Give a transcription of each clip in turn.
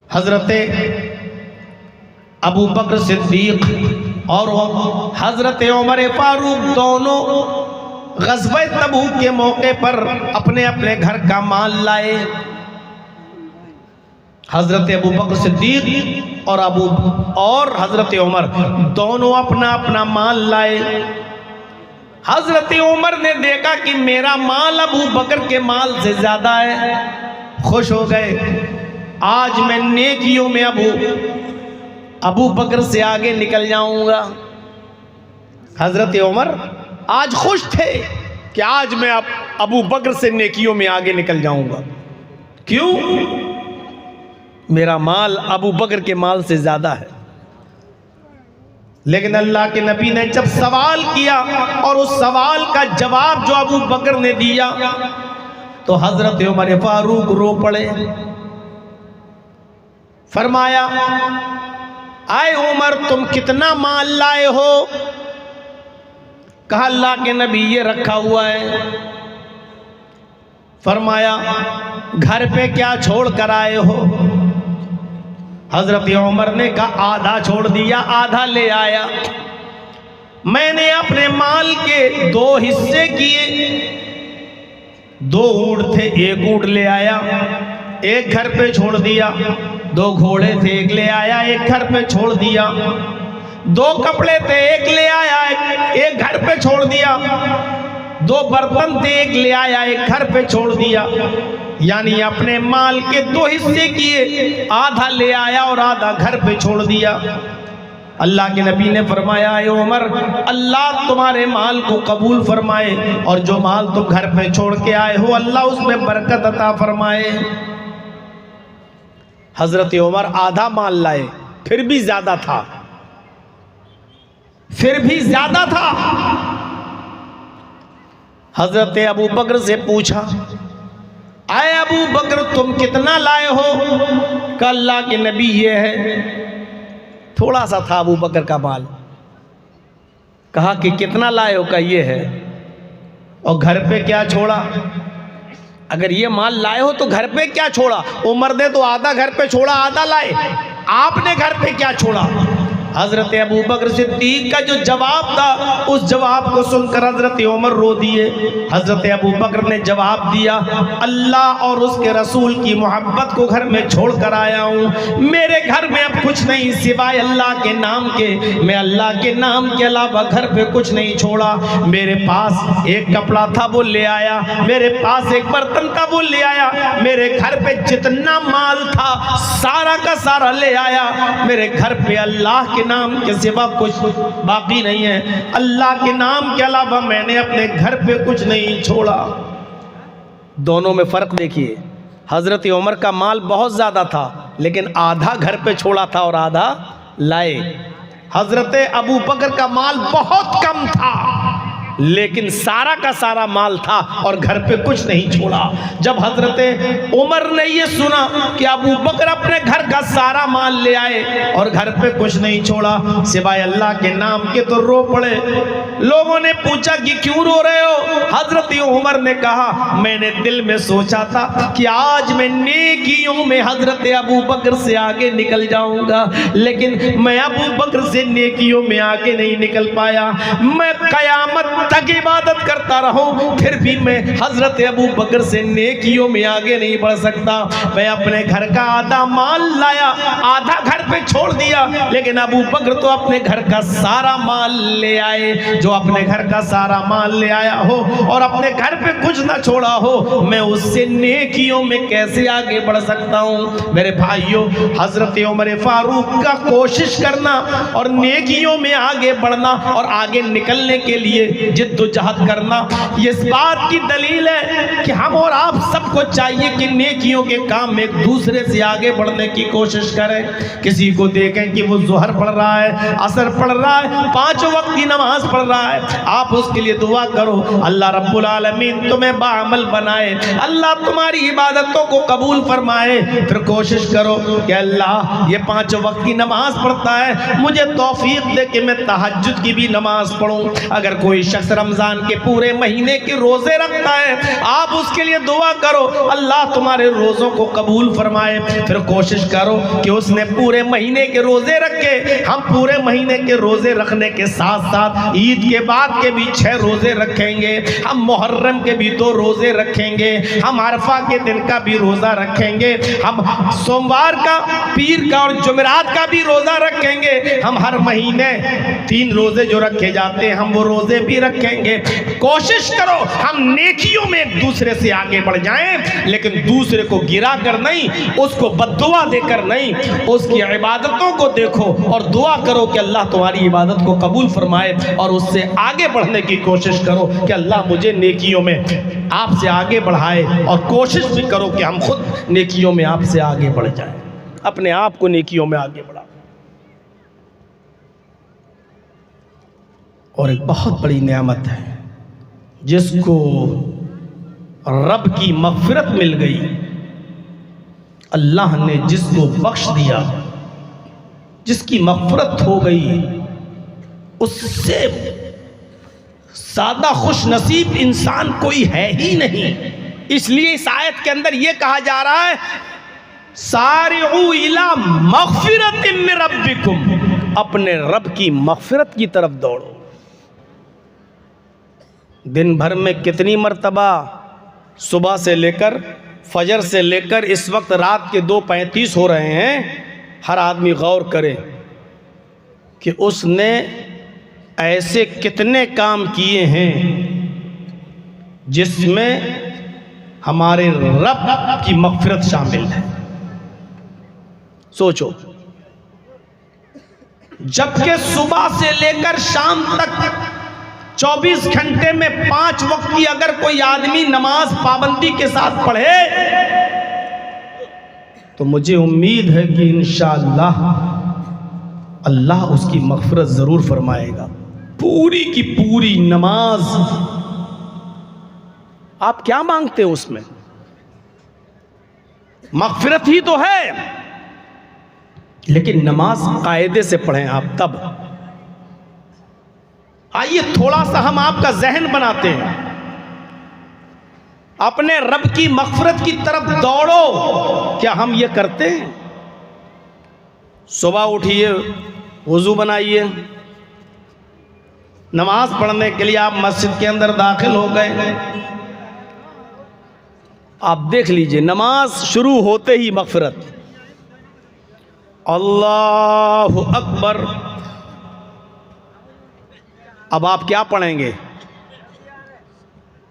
हजरत अबू बकर सिद्दीक और हजरत उमर फारूक दोनों ग़ज़वा तबूक के मौके पर अपने अपने घर का माल लाए। हजरत अबू बकर सिद्दीक और हजरत उमर दोनों अपना अपना माल लाए। हजरत उमर ने देखा कि मेरा माल अबू बकर के माल से ज्यादा है, खुश हो गए। आज मैं नेकियों में अबू बकर से आगे निकल जाऊंगा। हजरत उमर आज खुश थे कि आज मैं अबू बकर से नेकियों में आगे निकल जाऊंगा। क्यों? मेरा माल अबू बकर के माल से ज्यादा है। लेकिन अल्लाह के नबी ने जब सवाल किया और उस सवाल का जवाब जो अबू बकर ने दिया तो हजरत उमर फारूक रो पड़े। फरमाया, आए उमर तुम कितना माल लाए हो? कहा अल्लाह के नबी ये रखा हुआ है। फरमाया घर पे क्या छोड़ कर आए हो? हजरत उमर ने कहा आधा छोड़ दिया, आधा ले आया। मैंने अपने माल के दो हिस्से किए। दो ऊँट थे, एक ऊँट ले आया, एक घर पे छोड़ दिया। दो घोड़े थे, एक ले आया, एक घर पे छोड़ दिया। दो कपड़े थे, एक ले आया, एक घर पे छोड़ दिया। दो बर्तन थे, एक ले आया, एक घर पे छोड़ दिया। यानी अपने माल के दो हिस्से किए, आधा ले आया और आधा घर पे छोड़ दिया। अल्लाह के नबी ने फरमाया, ऐ उमर अल्लाह तुम्हारे माल को कबूल फरमाए और जो माल तुम घर पे छोड़ के आए हो अल्लाह उसमें बरकत अता फरमाए। हजरत उमर आधा माल लाए, फिर भी ज्यादा था, फिर भी ज्यादा था। हजरत अबू बकर से पूछा, आए अबू बकर तुम कितना लाए हो? कहा अल्लाह के नबी ये है। थोड़ा सा था अबू बकर का माल। कहा कि कितना लाए हो? का ये है। और घर पे क्या छोड़ा? अगर ये माल लाए हो तो घर पे क्या छोड़ा? उमर ने तो आधा घर पे छोड़ा, आधा लाए। आपने घर पे क्या छोड़ा? हजरत अबू बकर सिद्दीक का जो जवाब था उस जवाब को सुनकर हजरत उमर रो दिए। हजरत अबू बकर ने जवाब दिया, अल्लाह और उसके रसूल की मोहब्बत को घर में छोड़ कर आया हूँ। मेरे घर में अब कुछ नहीं सिवाय अल्लाह के नाम के। मैं अल्लाह के नाम के अलावा घर पे कुछ नहीं छोड़ा। मेरे पास एक कपड़ा था वो ले आया, मेरे पास एक बर्तन था वो ले आया, मेरे घर पे जितना माल था सारा का सारा ले आया। मेरे घर पे अल्लाह के नाम के सिवा कुछ बाकी नहीं है। अल्लाह के नाम के अलावा मैंने अपने घर पे कुछ नहीं छोड़ा। दोनों में फर्क देखिए। हजरत उमर का माल बहुत ज्यादा था लेकिन आधा घर पे छोड़ा था और आधा लाए। हजरत अबू बकर का माल बहुत कम था लेकिन सारा का सारा माल था और घर पे कुछ नहीं छोड़ा। जब हजरत उमर ने ये सुना कि अबू बकर अपने घर का सारा माल ले आए और घर पे कुछ नहीं छोड़ा सिवाय अल्लाह के नाम के, तो रो पड़े। लोगों ने पूछा कि क्यों रो रहे हो? हजरत उमर ने कहा, मैंने दिल में सोचा था कि आज मैं नेकियों में हजरत अबू बकर से आगे निकल जाऊंगा, लेकिन मैं अबू बकर से नेकियों में आगे नहीं निकल पाया। मैं कयामत तक इबादत करता रहूं फिर भी मैं हजरत अबू बकर से नेकियों में आगे नहीं बढ़ सकता। मैं अपने घर का आधा माल लाया, आधा घर पे छोड़ दिया, लेकिन अबू बकर तो अपने घर का सारा माल ले आए। जो अपने घर का सारा माल ले आया हो और अपने घर पे कुछ ना छोड़ा हो, मैं उससे नेकियों में कैसे आगे बढ़ सकता हूं? मेरे भाइयों, हजरत उमर फारूक का कोशिश करना और नेकियों में आगे बढ़ना और आगे निकलने के लिए जिद्दोजहद करना, ये इस बात की दलील है कि हम और आप सबको चाहिए कि नेकियों के काम में एक दूसरे से आगे बढ़ने की कोशिश करें। किसी को देखें कि वो ज़ोहर पढ़ रहा है, असर पढ़ रहा है, 5 वक्त की नमाज पढ़ रहा है, आप उसके लिए दुआ करो अल्लाह रब्बुल आलमीन तुम्हें बाअमल बनाए, अल्लाह तुम्हारी इबादतों को कबूल फरमाए। फिर कोशिश करो कि अल्लाह ये 5 वक्त की नमाज पढ़ता है, मुझे तौफीक दे कि मैं तहज्जुद की भी नमाज पढ़ूं। अगर कोई शख्स शख्स रमजान के पूरे महीने के रोजे रखता है, आप उसके लिए दुआ करो अल्लाह तुम्हारे रोजों को कबूल फरमाए। फिर कोशिश करो कि उसने पूरे महीने के रोजे रखे। हम पूरे महीने के रोजे रखने के साथ साथ ईद के बाद के भी 6 रोजे रखेंगे, हम मुहर्रम के भी 2 रोजे रखेंगे, हम अरफा के दिन का भी रोजा रखेंगे, हम सोमवार का, पीर का और जुमेरात का भी रोजा रखेंगे। हम हर महीने 3 रोजे जो रखे जाते हैं हम वो रोजे भी रखेंगे। कोशिश करो हम नेकियों में एक दूसरे से आगे बढ़ जाएं, लेकिन दूसरे को गिरा कर नहीं, उसको बद्दुआ देकर नहीं, उसकी इबादतों को देखो और दुआ करो कि अल्लाह तुम्हारी इबादत को कबूल फरमाए, और उससे आगे बढ़ने की कोशिश करो कि अल्लाह मुझे नेकियों में आपसे आगे बढ़ाए, और कोशिश भी करो कि हम खुद नेकियों में आपसे आगे बढ़ जाएं, अपने आप को नेकियों में आगे बढ़ाओ। और एक बहुत बड़ी नेमत है जिसको रब की मग़फ़िरत मिल गई, अल्लाह ने जिसको बख्श दिया, जिसकी मग़फ़िरत हो गई, उससे ज़्यादा खुश नसीब इंसान कोई है ही नहीं। इसलिए इस आयत के अंदर यह कहा जा रहा है सारिऊ इला मग़फ़िरतिम मिन रब्बिकुम, अपने रब की मग़फ़िरत की तरफ दौड़ो। दिन भर में कितनी मर्तबा सुबह से लेकर फजर से लेकर इस वक्त रात के 2:35 हो रहे हैं, हर आदमी गौर करे कि उसने ऐसे कितने काम किए हैं जिसमें हमारे रब की मग़फ़िरत शामिल है। सोचो, जबकि सुबह से लेकर शाम तक 24 घंटे में 5 वक्त की अगर कोई आदमी नमाज पाबंदी के साथ पढ़े तो मुझे उम्मीद है कि इंशाअल्लाह अल्लाह उसकी मग़फ़िरत ज़रूर फरमाएगा। पूरी की पूरी नमाज, आप क्या मांगते हो उसमें? मग़फ़िरत ही तो है, लेकिन नमाज कायदे से पढ़ें आप तब। आइए थोड़ा सा हम आपका जहन बनाते हैं, अपने रब की मग़फ़िरत की तरफ दौड़ो। क्या हम ये करते हैं? सुबह उठिए, वज़ू बनाइए, नमाज पढ़ने के लिए आप मस्जिद के अंदर दाखिल हो गए, आप देख लीजिए नमाज शुरू होते ही मग़फ़िरत, अल्लाहु अकबर। अब आप क्या पढ़ेंगे?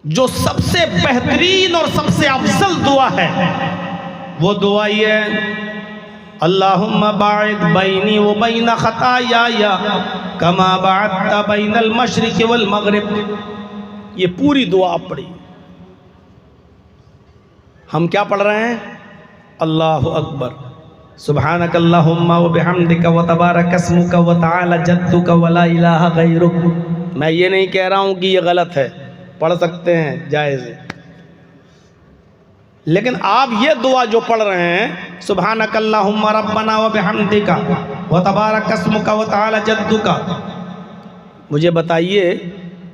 जो सबसे बेहतरीन और सबसे अफजल दुआ है वो दुआ ये है, अल्लाहुम्मा बाइद बैनी व बैन खताया कमा बाअदता बैनल मशरिक़ वल मग़रिब। ये पूरी दुआ आप पढ़िए। हम क्या पढ़ रहे हैं? अल्लाहु अकबर, सुब्हानक अल्लाहुम्मा व बिहम्दिका व तबारक अस्मुका व तआला जद्दुका व ला इलाहा गैरुक। मैं ये नहीं कह रहा हूँ कि ये गलत है, पढ़ सकते हैं, जायज़ है, लेकिन आप ये दुआ जो पढ़ रहे हैं, सुब्हानक अल्लाहुम्मा रब्बना व बिहम्दिका व तबारक अस्मुका व तआला जद्दुका, मुझे बताइए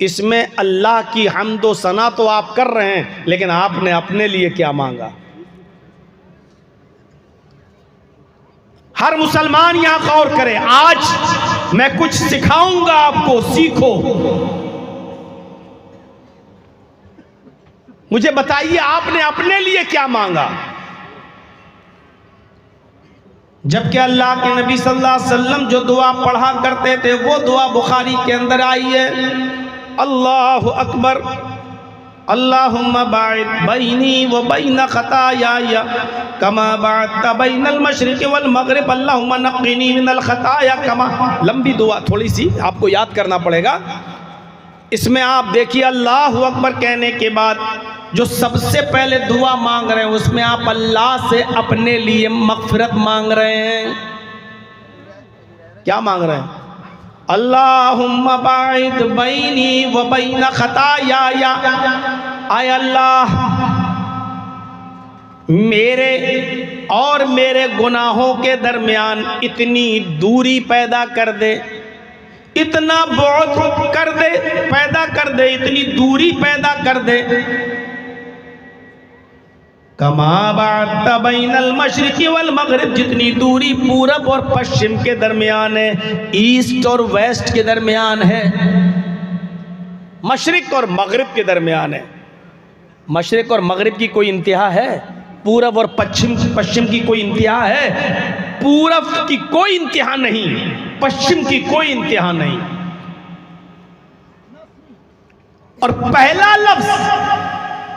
इसमें अल्लाह की हम्द व सना तो आप कर रहे हैं, लेकिन आपने अपने लिए क्या मांगा? हर मुसलमान यहां गौर करे। आज मैं कुछ सिखाऊंगा आपको, सीखो। मुझे बताइए आपने अपने लिए क्या मांगा? जबकि अल्लाह के नबी सल्लल्लाहु अलैहि वसल्लम जो दुआ पढ़ा करते थे वो दुआ बुखारी के अंदर आई है, अल्लाहु अकबर, अल्लाहुम्मा बाइद बैनी व बैन खताया कमा बाअदता बैनल मशरिक़ वल मग़रिब अल्लाहुम्मा नक़्क़िनी मिनल खताया कमा। लंबी दुआ, थोड़ी सी आपको याद करना पड़ेगा। इसमें आप देखिए अल्लाहु अकबर कहने के बाद जो सबसे पहले दुआ मांग रहे हैं उसमें आप अल्लाह से अपने लिए मग़फ़िरत मांग रहे हैं। क्या मांग रहे हैं? अल्लाहुम्मा बाइद बैनी व बैन खताया, आय अल्लाह मेरे और मेरे गुनाहों के दरमियान इतनी दूरी पैदा कर दे इतना बहुत कर दे, पैदा कर दे, इतनी दूरी पैदा कर दे। कमा बाअता बैनल मशरिक़ि वल मग़रिब, जितनी दूरी पूरब और पश्चिम के दरमियान है, ईस्ट और वेस्ट के दरमियान है, मशरिक और मगरिब के दरमियान है। मशरिक और मगरिब की कोई इंतहा है? पूरब और पश्चिम की कोई इंतहा है? पूरब की कोई इंतहा नहीं, पश्चिम की कोई इंतहा नहीं। और पहला लफ्ज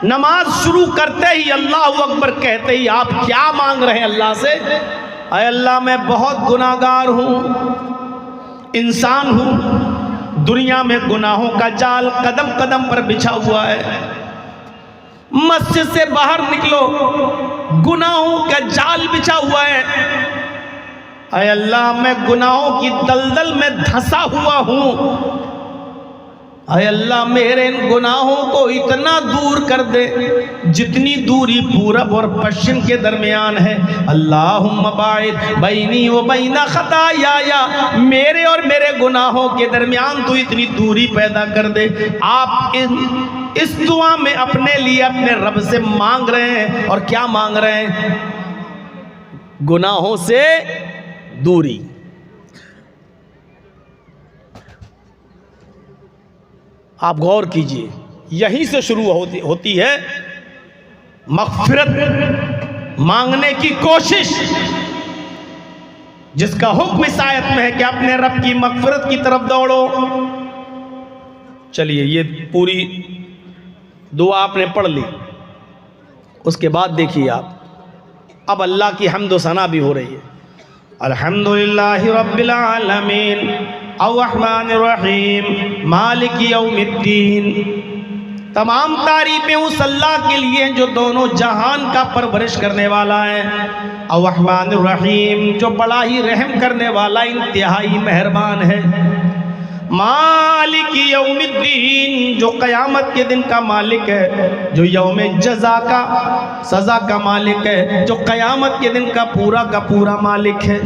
नमाज शुरू करते ही, अल्लाहु अकबर कहते ही आप क्या मांग रहे हैं अल्लाह से? अय अल्लाह, मैं बहुत गुनाहगार हूं, इंसान हूं, दुनिया में गुनाहों का जाल कदम कदम पर बिछा हुआ है। मस्जिद से बाहर निकलो, गुनाहों का जाल बिछा हुआ है। अय अल्लाह, मैं गुनाहों की दलदल में धंसा हुआ हूं। अय अल्लाह, मेरे इन गुनाहों को इतना दूर कर दे जितनी दूरी पूरब और पश्चिम के दरमियान है। अल्लाहुम्मा बाइद बैनी व बैना खताया, मेरे और मेरे गुनाहों के दरमियान तू इतनी दूरी पैदा कर दे। आप इस दुआ में अपने लिए अपने रब से मांग रहे हैं, और क्या मांग रहे हैं? गुनाहों से दूरी। आप गौर कीजिए, यहीं से शुरू होती है मग़फ़िरत मांगने की कोशिश, जिसका हुक्म इस आयत में है कि अपने रब की मग़फ़िरत की तरफ दौड़ो। चलिए, ये पूरी दुआ आपने पढ़ ली, उसके बाद देखिए आप, अब अल्लाह की हम्द व सना भी हो रही है। अल्हम्दुलिल्लाहि रब्बिल आलमीन अर्रहमानिर रहीम मालिकि यौमिद्दीन। तमाम तारीफ़ें उस अल्लाह के लिए जो दोनों जहान का परवरिश करने वाला है। अर्रहमानिर रहीम, जो बड़ा ही रहम करने वाला, इंतहाई मेहरबान है। मालिक यौमिद्दीन, जो क़यामत के दिन का मालिक है, जो यौम जज़ा का, सज़ा का मालिक है, जो क़यामत के दिन का पूरा मालिक है।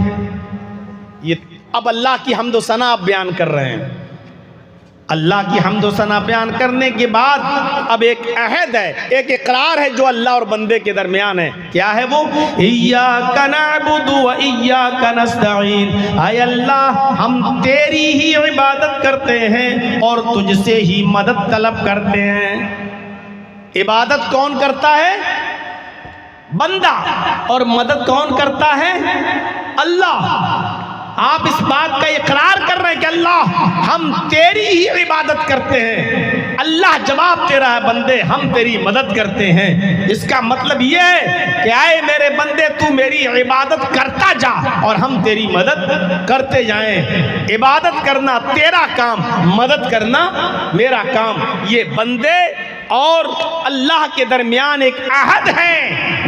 ये अब अल्लाह की हम्द व सना आप बयान कर रहे हैं। अल्लाह की हम्द व सना बयान करने के बाद अब एक अहद है, एक इकरार है जो अल्लाह और बंदे के दरमियान है। क्या है वो? इय्याका नअबुदु व इय्याका नस्तईन। आय अल्लाह, हम तेरी ही इबादत करते हैं और तुझसे ही मदद तलब करते हैं। इबादत कौन करता है? बंदा। और मदद कौन करता है? अल्लाह। आप इस बात का इकरार कर रहे हैं कि अल्लाह, हम तेरी ही इबादत करते हैं। अल्लाह जवाब दे रहा है, बंदे हम तेरी मदद करते हैं। इसका मतलब ये है कि आए मेरे बंदे, तू मेरी इबादत करता जा और हम तेरी मदद करते जाएं। इबादत करना तेरा काम, मदद करना मेरा काम। ये बंदे और अल्लाह के दरमियान एक अहद है।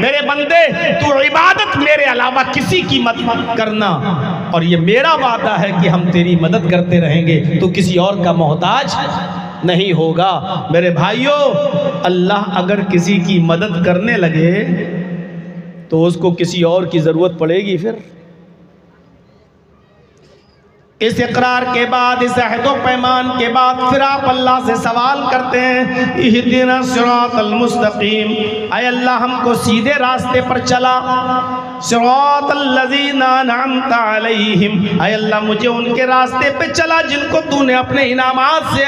मेरे बंदे, तू इबादत मेरे अलावा किसी की मत करना, और ये मेरा वादा है कि हम तेरी मदद करते रहेंगे, तो किसी और का मोहताज नहीं होगा। मेरे भाइयों, अल्लाह अगर किसी की मदद करने लगे तो उसको किसी और की ज़रूरत पड़ेगी। फिर इस इकरार के बाद, इस अहद व पैमान के बाद, फिर आप अल्लाह से सवाल करते हैं, इहदिना सिरातल मुस्तकीम, ऐ अल्लाह हमको सीधे रास्ते पर चला। सिरातल लज़ीना अनअमता अलैहिम, ऐ अल्लाह मुझे उनके रास्ते पे चला जिनको तूने अपने इनामात से,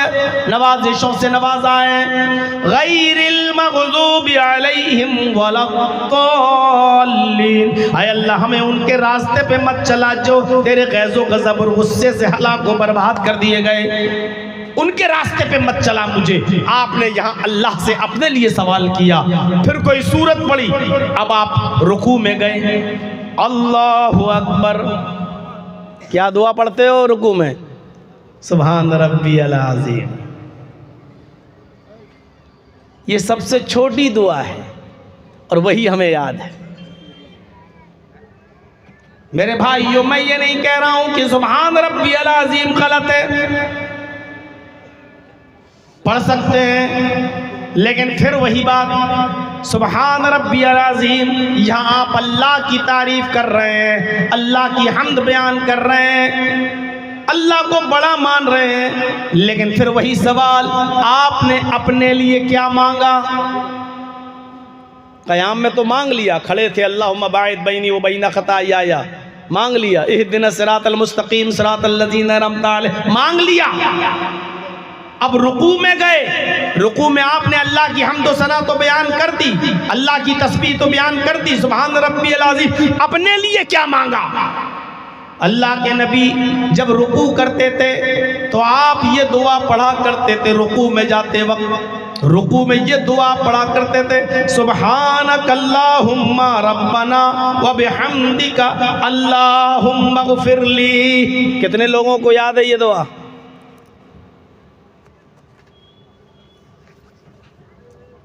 नवाजिशों से नवाजा है। गैरिल मग़ज़ूबि अलैहिम वलद्दाल्लीन, ऐ अल्लाह हमें उनके रास्ते पे मत चला जो तेरे गैज़ो गज़ब और गुस्से से हलाक को बर्बाद कर दिए गए। उनके रास्ते पे मत चला मुझे। आपने यहाँ अल्लाह से अपने लिए सवाल किया, फिर कोई सूरत पड़ी, अब आप रुकू में गए। अल्लाहु अकबर। क्या दुआ पढ़ते हो रुकू में? सुभान रब्बियल अज़ीम। ये सबसे छोटी दुआ है और वही हमें याद है। मेरे भाइयों, मैं ये नहीं कह रहा हूं कि सुभान रब्बियल अज़ीम गलत है, पढ़ सकते हैं, लेकिन फिर वही बात, सुभान रब्बियल अज़ीम, यहाँ आप अल्लाह की तारीफ कर रहे हैं, अल्लाह की हम्द बयान कर रहे हैं। अल्लाह को बड़ा मान रहे हैं, लेकिन फिर वही सवाल, आपने अपने लिए क्या मांगा? क़याम में तो मांग लिया, खड़े थे, अल्लाहुम्मा बाइद बैनी व बैना खताया, मांग लिया, इहदिना सिरातल मुस्तकीम सिरातल लज़ीना अनअमता अलैहिम, मांग लिया। अब रुकू में गए, रुकू में आपने अल्लाह की हम्द व सना तो बयान कर दी, अल्लाह की तस्बीह तो बयान कर दी, सुभान रब्बियल अज़ीम। अपने लिए क्या मांगा? अल्लाह के नबी जब रुकू करते थे तो आप ये दुआ पढ़ा करते थे, रुकू में जाते वक्त रुकू में ये दुआ पढ़ा करते थे, सुब्हानक अल्लाहुम्मा रब्बना व बिहम्दिका अल्लाहुम्मा ग़फ़िरली। कितने लोगों को याद है ये दुआ?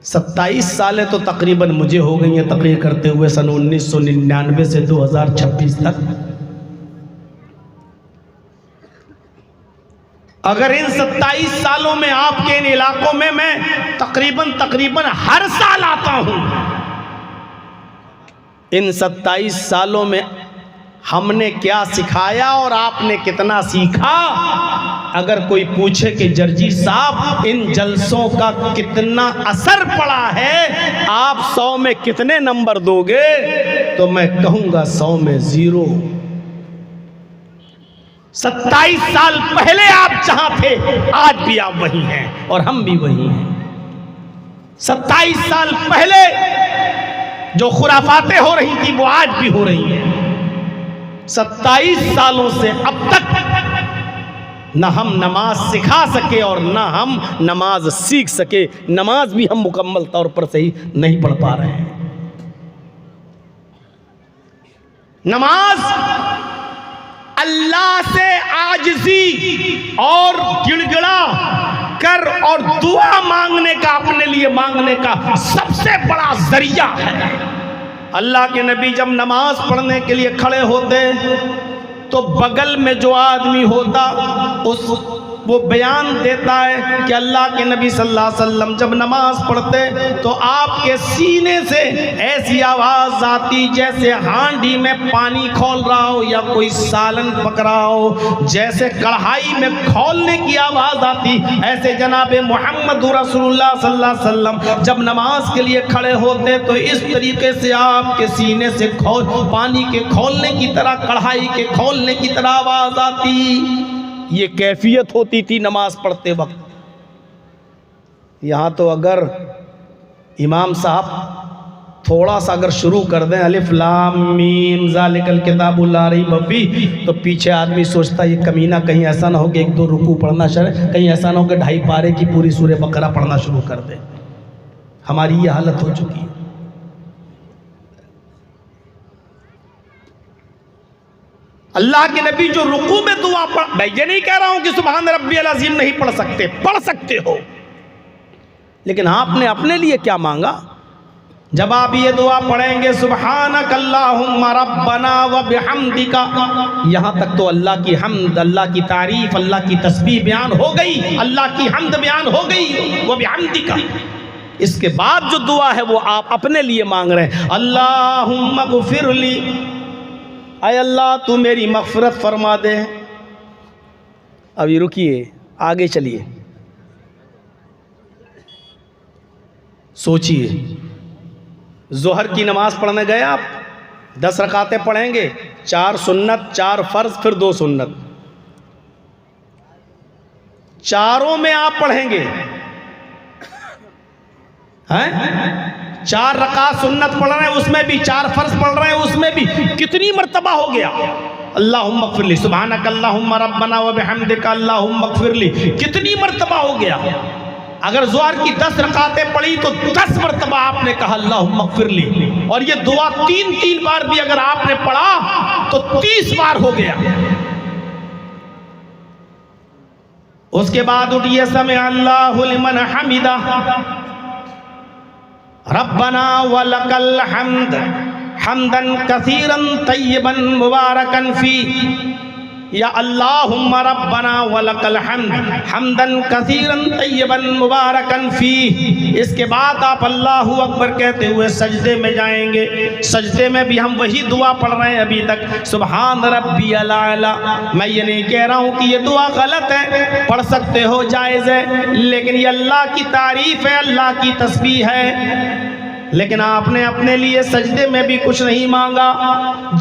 सत्ताईस सालें तो तकरीबन मुझे हो गई हैं तकरीर करते हुए, सन 1999 से 2026 तक। अगर इन 27 सालों में आपके इन इलाकों में मैं तकरीबन हर साल आता हूं, इन 27 सालों में हमने क्या सिखाया और आपने कितना सीखा? अगर कोई पूछे कि जर्जी साहब इन जलसों का कितना असर पड़ा है, आप 100 में कितने नंबर दोगे? तो मैं कहूंगा 100 में 0। 27 साल पहले आप जहां थे आज भी आप वही हैं और हम भी वही हैं। 27 साल पहले जो खुराफातें हो रही थी वो आज भी हो रही हैं। 27 सालों से अब तक न हम नमाज सिखा सके और न हम नमाज सीख सके। नमाज भी हम मुकम्मल तौर पर सही नहीं पढ़ पा रहे हैं। नमाज अल्लाह से आजिज़ी और गिड़गिड़ा कर और दुआ मांगने का, अपने लिए मांगने का सबसे बड़ा जरिया है। अल्लाह के नबी जब नमाज पढ़ने के लिए खड़े होते तो बगल में जो आदमी होता वो बयान देता है कि अल्लाह के नबी सल्लल्लाहु अलैहि वसल्लम जब नमाज पढ़ते तो आपके सीने से ऐसी आवाज़ आती जैसे हांडी में पानी खौल रहा हो या कोई सालन पक रहा हो, जैसे कढ़ाई में खौलने की आवाज़ आती, ऐसे जनाब मोहम्मद रसूलुल्लाह सल्लल्लाहु अलैहि वसल्लम जब नमाज के लिए खड़े होते तो इस तरीके से आपके सीने से पानी के खौलने की तरह, कढ़ाई के खौलने की तरह आवाज़ आती। ये कैफियत होती थी नमाज पढ़ते वक्त। यहाँ तो अगर इमाम साहब थोड़ा सा अगर शुरू कर दें अलिफ लाम मीम ज़ालिकल किताबु ला रैब फीह, तो पीछे आदमी सोचता ये कमीना कहीं ऐसा ना हो कि 1-2 रुकू पढ़ना शुरू, कहीं ऐसा ना हो कि 2.5 पारे की पूरी सूरह बकरा पढ़ना शुरू कर दे। हमारी ये हालत हो चुकी है। अल्लाह के नबी जो रुकू में दुआ पढ़, मैं ये नहीं कह रहा हूं कि सुभान रब्बियल अज़ीम नहीं पढ़ सकते, पढ़ सकते हो, लेकिन आपने अपने लिए क्या मांगा? जब आप ये दुआ पढ़ेंगे सुब्हानक अल्लाहुम्मा रब्बना व बिहम्दिका, यहां तक तो अल्लाह की हम्द, अल्लाह की तारीफ, अल्लाह की तस्बीह बयान हो गई, अल्लाह की हम्द बयान हो गई, व बिहम्दिका। इसके बाद जो दुआ है वो आप अपने लिए मांग रहे हैं, अल्लाहुम्मा ग़फ़िरली, आय अल्लाह तू मेरी मग़फ़िरत फरमा दे। अभी रुकिए, आगे चलिए, सोचिए। ज़ोहर की नमाज पढ़ने गए आप, 10 रकातें पढ़ेंगे, 4 सुन्नत, 4 फ़र्ज़, फिर 2 सुन्नत, चारों में आप पढ़ेंगे हैं? 4 रकात सुन्नत पढ़ रहे हैं उसमें भी, 4 फ़र्ज़ पढ़ रहे हैं उसमें भी, कितनी मर्तबा हो गया अल्लाहुम्मा ग़फ़िरली, सुब्हानक अल्लाहुम्मा रब्बना व बिहम्दिका अल्लाहुम्मा ग़फ़िरली, कितनी मर्तबा हो गया। अगर ज़ोहर की 10 रकातें पढ़ी तो 10 मर्तबा आपने कहा अल्लाहुम्मा ग़फ़िरली, और ये दुआ 3-3 बार भी अगर आपने पढ़ा तो 30 बार हो गया। उसके बाद उठिए, समिअ अल्लाहु लिमन हमिदा, रब्बना व लकल हम्द हम्दन कसीरन तय्यबन मुबारकन फी, या अल्लाहुम्मा रब्बना व लकल हम्द हम्दन कसीरन तय्यबन मुबारकन फी। इसके बाद आप अल्लाहु अकबर कहते हुए सजदे में जाएंगे। सजदे में भी हम वही दुआ पढ़ रहे हैं अभी तक, सुभान रब्बियल आला। मैं ये नहीं कह रहा हूँ कि ये दुआ गलत है, पढ़ सकते हो, जायज़ है, लेकिन ये अल्लाह की तारीफ़ है, अल्लाह की तस्बीह है। लेकिन आपने अपने लिए सजदे में भी कुछ नहीं मांगा,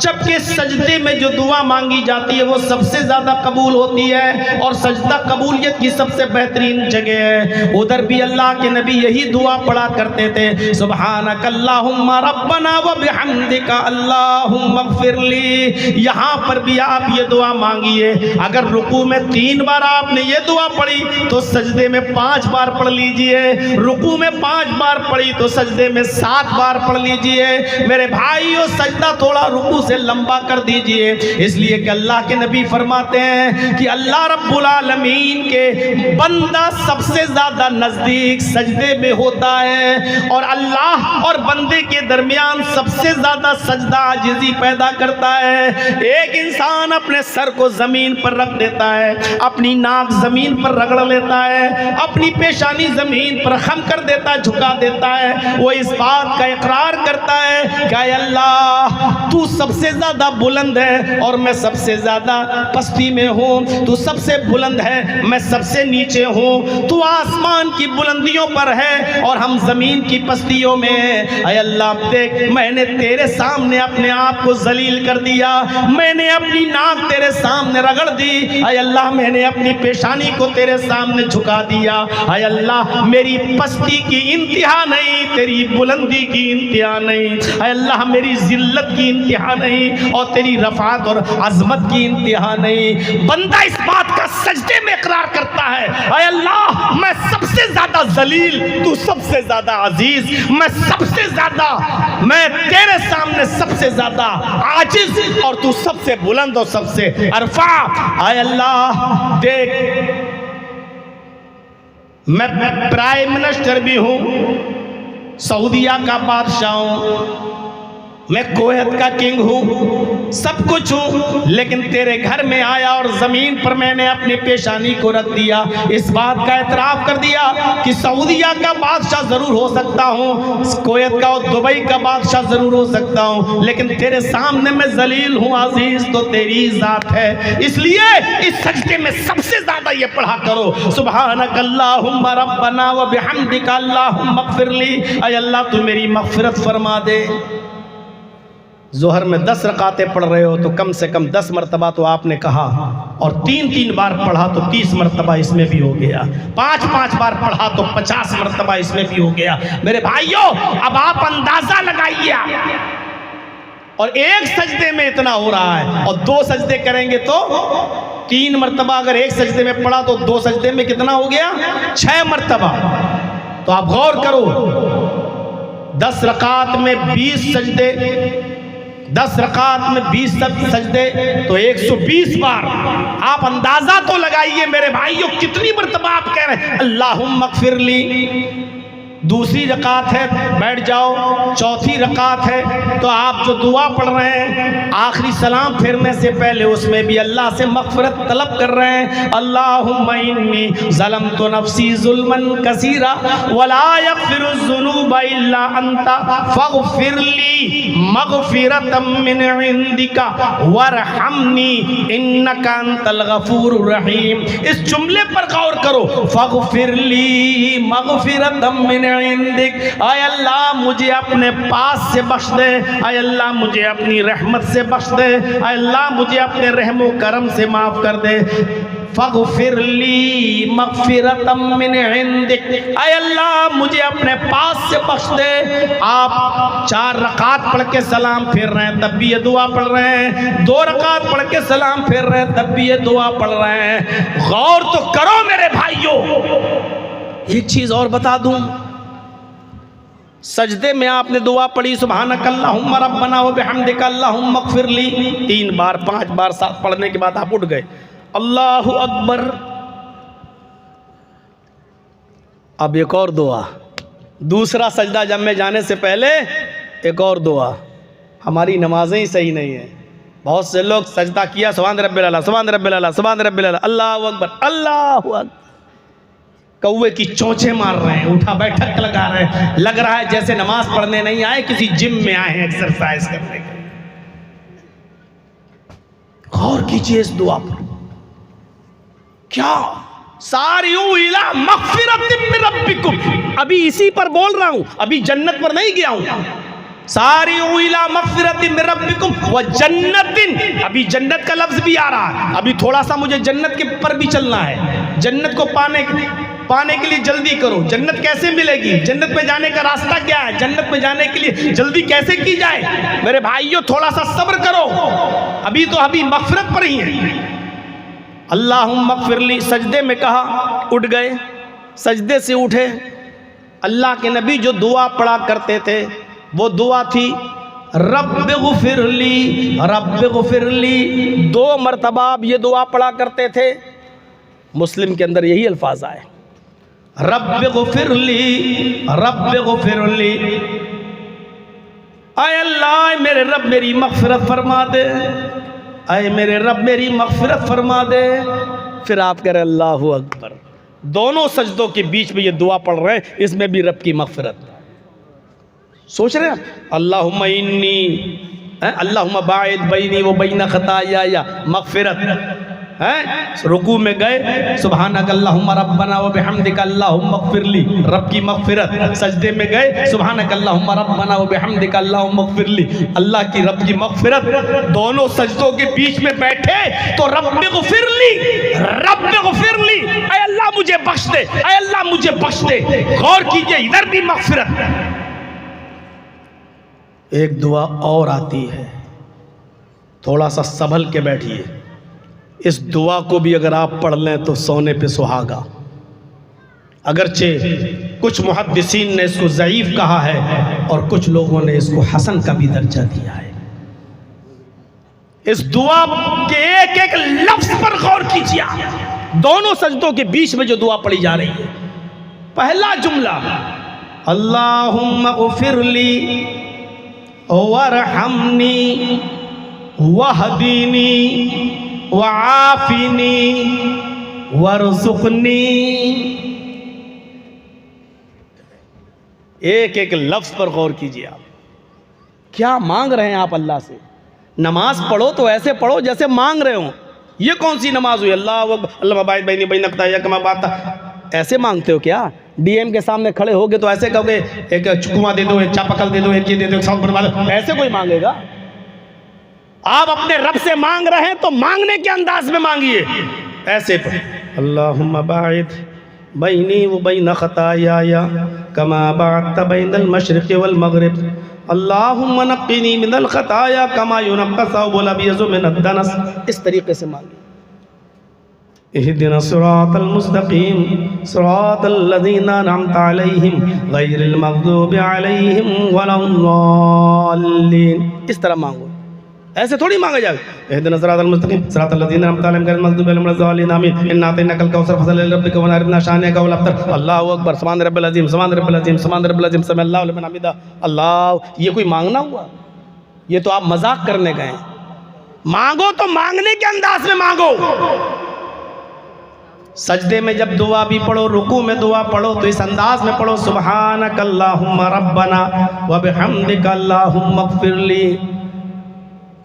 जबकि सजदे में जो दुआ मांगी जाती है वो सबसे ज़्यादा कबूल होती है और सजदा कबूलियत की सबसे बेहतरीन जगह है। उधर भी अल्लाह के नबी यही दुआ पढ़ा करते थे, सुब्हानक अल्लाहुम्मा रब्बना व बिहम्दिका अल्लाहुम्मा इग़फिरली। यहाँ पर भी आप ये दुआ मांगिए। अगर रुकू में 3 बार आपने ये दुआ पढ़ी तो सजदे में 5 बार पढ़ लीजिए, रुकू में 5 बार पढ़ी तो सजदे में 7 बार पढ़ लीजिए। मेरे भाइयों, सजदा थोड़ा रुकू से लंबा कर दीजिए, इसलिए कि अल्लाह के नबी फरमाते हैं कि अल्लाह रब्बुल आलमीन के बंदा सबसे ज्यादा नजदीक सजदे में होता है और अल्लाह और बंदे के दरमियान सबसे ज्यादा सजदा आजिज़ी पैदा करता है। एक इंसान अपने सर को जमीन पर रख देता है, अपनी नाक जमीन पर रगड़ लेता है, अपनी पेशानी जमीन पर खम कर देता है, झुका देता है, वो इस बात का इकरार करता है कि अल्लाह तू सबसे ज्यादा बुलंद है और मैं सबसे ज्यादा पस्ती में हूँ, तू सबसे बुलंद है, मैं सबसे नीचे हूँ, तू आसमान की बुलंदियों पर है और हम जमीन की पस्तियों में हैं। ऐ अल्लाह देख, मैंने तेरे सामने अपने आप को जलील कर दिया, मैंने अपनी नाक तेरे सामने रगड़ दी, ऐ अल्लाह मैंने अपनी पेशानी को तेरे सामने झुका दिया, ऐ अल्लाह मेरी पस्ती की इंतहा नहीं, तेरी बुलंदी की इंतहा नहीं, ऐ अल्लाह मेरी जिल्लत की इंतहा नहीं और तेरी रफ़ात और अज़मत की इंतहा नहीं। बंदा इस बात का सजदे में इकरार करता है, ऐ अल्लाह मैं सबसे ज़्यादा जलील, तू सबसे ज़्यादा अजीज़, मैं सबसे ज़्यादा, मैं तेरे सामने सबसे ज़्यादा आजिज़ और तू सबसे बुलंद और सबसे अरफा। ऐ अल्लाह देख, मैं प्राइम मिनिस्टर भी हूँ, सऊदिया का बादशाह हूँ, मैं कोयत का किंग हूँ, सब कुछ हूँ, लेकिन तेरे घर में आया और ज़मीन पर मैंने अपनी पेशानी को रख दिया, इस बात का एतराफ़ कर दिया कि सऊदिया का बादशाह ज़रूर हो सकता हूँ, कोयत का और दुबई का बादशाह ज़रूर हो सकता हूँ, लेकिन तेरे सामने मैं जलील हूँ, अजीज़ तो तेरी ज़ात है। इसलिए इस सजदे में सबसे ज़्यादा ये पढ़ा करो, सुब्हानक अल्लाहुम्मा रब्बना व बिहम्दिका अल्लाहुम्मा इग़फिरली। ऐ अल्लाह तू मेरी मग़फ़िरत फरमा दे। ज़ोहर में 10 रकातें पढ़ रहे हो तो कम से कम 10 मरतबा तो आपने कहा, और 3-3 बार पढ़ा तो 30 मरतबा इसमें भी हो गया, 5-5 बार पढ़ा तो 50 मरतबा इसमें भी हो गया। मेरे भाइयों, अब आप अंदाज़ा लगाइए, और एक सजदे में इतना हो रहा है और 2 सजदे करेंगे तो 3 मरतबा, अगर एक सजदे में पढ़ा तो 2 सजदे में कितना हो गया, 6 मरतबा। तो आप गौर करो, 10 रकात में 20 सजदे, 10 रकात में 20 सजदे तो 120 बार। आप अंदाजा तो लगाइए मेरे भाइयों, कितनी मरतबा आप कह रहे हैं अल्लाहुम्मा इग़फिरली। दूसरी रकात है, बैठ जाओ, चौथी रकात है, तो आप जो दुआ पढ़ रहे हैं आखिरी सलाम फेरने से पहले उसमें भी अल्लाह से मग़फ़िरत तलब कर रहे हैं। अल्लाहुम्मा इन्नी ज़लमतु नफ़्सी ज़ुल्मन कसीरा वला यग़फ़िरुज़्ज़ुनूबा इल्ला अंता फ़ग़फ़िरली मग़फ़िरतम मिन इंदिका वरहमनी इन्नका अंतल गफ़ूरुर रहीम। इस जुमले पर गौर करो, फ़ग़फ़िरली मग़फ़िरतम मिन इंदिक। आय अल्लाह मुझे अपने पास से बख्श दे, आय अल्लाह मुझे अपनी रहमत से बख्श दे, आय अल्लाह मुझे अपने रहमो करम से माफ़ कर दे। फ़ग़फ़िरली मग़फ़िरतम मिन इंदिक, आय अल्लाह मुझे अपने पास से बख्श दे। आप 4 रकात पढ़ के सलाम फेर रहे हैं तब भी ये दुआ पढ़ रहे हैं, 2 रकात पढ़ के सलाम फेर रहे हैं तब भी ये दुआ पढ़ रहे हैं। गौर तो करो मेरे भाइयों। एक चीज़ और बता दूं, सजदे में आपने दुआ पढ़ी सुब्हानक अल्लाहुम्मा रब्बना व बिहम्दिका अल्लाहुम्मा इग़फिरली 3 बार 5 बार 7 पढ़ने के बाद आप उठ गए, अल्लाहु अकबर। अब एक और दुआ, दूसरा सजदा जब में जाने से पहले एक और दुआ। हमारी नमाजें ही सही नहीं है, बहुत से लोग सजदा किया सुभान रब्बिल आला सुभान रब्बिल आला सुभान रब्बिल आला, अल्लाहु अकबर अल्लाहु अकबर, कौवे की चोंचे मार रहे हैं, उठा बैठक लगा रहे हैं, लग रहा है जैसे नमाज पढ़ने नहीं आए, किसी जिम में आए हैं एक्सरसाइज करने के लिए। गौर कीजिए इस दुआ पर, क्या सारियू इला मग़फ़िरतिम मिन रब्बिकुम, अभी इसी पर बोल रहा हूं, अभी जन्नत पर नहीं गया हूं। सारियू इला मग़फ़िरतिम मिन रब्बिकुम व जन्नतिन, अभी जन्नत का लफ्ज भी आ रहा है, अभी थोड़ा सा मुझे जन्नत के पर भी चलना है। जन्नत को पाने के लिए जल्दी करो। जन्नत कैसे मिलेगी, जन्नत में जाने का रास्ता क्या है, जन्नत में जाने के लिए जल्दी कैसे की जाए, मेरे भाइयों थोड़ा सा सब्र करो, अभी मग़फ़िरत पर ही है। अल्लाहुम्मा मग़फ़िरली, सजदे में कहा, उठ गए, सजदे से उठे। अल्लाह के नबी जो दुआ पढ़ा करते थे वो दुआ थी रब्बिग़फ़िरली, रब्बिग़फ़िरली, 2 मरतबा आप ये दुआ पढ़ा करते थे। मुस्लिम के अंदर यही अल्फाज आए, रब्बिग़फ़िरली, रब्बिग़फ़िरली, आय अल्लाह मेरे रब मेरी मग़फ़िरत फरमा दे, आए मेरे रब मेरी मग़फ़िरत फरमा दे। फिर आप कह रहे अल्लाहु अकबर। दोनों सजदों के बीच में ये दुआ पढ़ रहे हैं, इसमें भी रब की मग़फ़िरत। सोच रहे हैं अल्लाहुम्मा इन्नी, अल्लाहुम्मा बाइद बैनी व बैन ख़ताया, मग़फ़िरत है। रुकू में गए, सुब्हानक अल्लाहुम्मा रब्बना व बिहम्दिका अल्लाहुम्मा मग़फ़िरली, रब की मग़फ़िरत। सजदे में गए, सुब्हानक अल्लाहुम्मा रब्बना व बिहम्दिका अल्लाहुम्मा मग़फ़िरली, अल्लाह की रब की मग़फ़िरत। दोनों सजदों के बीच में बैठे तो रब्बिग़फ़िरली, रब्बिग़फ़िरली, ऐ अल्लाह मुझे बख्श दे, ऐ अल्लाह मुझे बख्श दे। गौर कीजिए, इधर भी मग़फ़िरत। एक दुआ और आती है, थोड़ा सा संभल के बैठिए। इस दुआ को भी अगर आप पढ़ लें तो सोने पे सुहागा। अगरचे कुछ मुहद्दिसीन ने इसको ज़ईफ़ कहा है और कुछ लोगों ने इसको हसन का भी दर्जा दिया है। इस दुआ के एक एक लफ्ज़ पर गौर कीजिए। दोनों सजदों के बीच में जो दुआ पढ़ी जा रही है, पहला जुमला अल्लाहुम्मा ग़फ़िरली वरहमनी वहदीनी वआफ़िनी वरज़ुक़नी। एक एक लफ्ज़ पर गौर कीजिए। आप क्या मांग रहे हैं आप अल्लाह से? नमाज पढ़ो तो ऐसे पढ़ो जैसे मांग रहे हो। ये कौन सी नमाज हुई? अल्लाह बाइद बैनी बैन ख़ताया कमा बाता, ऐसे मांगते हो क्या? डीएम के सामने खड़े होगे तो ऐसे कहोगे एक चुकुआ दे दो, एक चापाकल दे दो, एक ये दे दो, एक साउंड बनवा दो, ऐसे कोई मांगेगा? आप अपने रब से मांग रहे हैं तो मांगने के अंदाज में मांगिए, ऐसे पर अल्लाहुम्मा बाइद बैनी व बैन ख़ताया कमा बअदत बैनल मशरिक़ि वल मग़रिब, अल्लाहुम्मा नक़्क़िनी मिनल ख़ताया कमा युनक़्क़ा सौबुल अबयज़ु मिनद दनस। इस तरीके से मांगिए। इहदिना सिरातल मुस्तक़ीम सिरातल लज़ीना अनअमता अलैहिम गैरिल मग़ज़ूबि अलैहिम वलद्दाल्लीन। इस तरह मांगो, ऐसे थोड़ी मांगा जाए। इहदिना सिरातल मुस्तक़ीम सिरातल लज़ीना अनअमता अलैहिम गैरिल मग़ज़ूबि अलैहिम वलद्दाल्लीन आमीन। इन्ना अतैनाकल कौसर फसल लिरब्बिका वनहर शानिअका वल अब्तर। अल्लाहु अकबर, सुब्हान रब्बिल अज़ीम, सुब्हान रब्बिल अज़ीम, सुब्हान रब्बिल अज़ीम, समी अल्लाहु लिमन हमिदा। अल्लाह, ये कोई मांगना हुआ? ये तो आप मजाक करने गए। मांगो तो मांगने के अंदाज में मांगो। सजदे में जब दुआ भी पढ़ो, रुकू में दुआ पढ़ो तो इस अंदाज में पढ़ो, सुब्हानक अल्लाहुम्मा रब्बना व बिहम्दिका अल्लाहुम्मा मग़फ़िरली।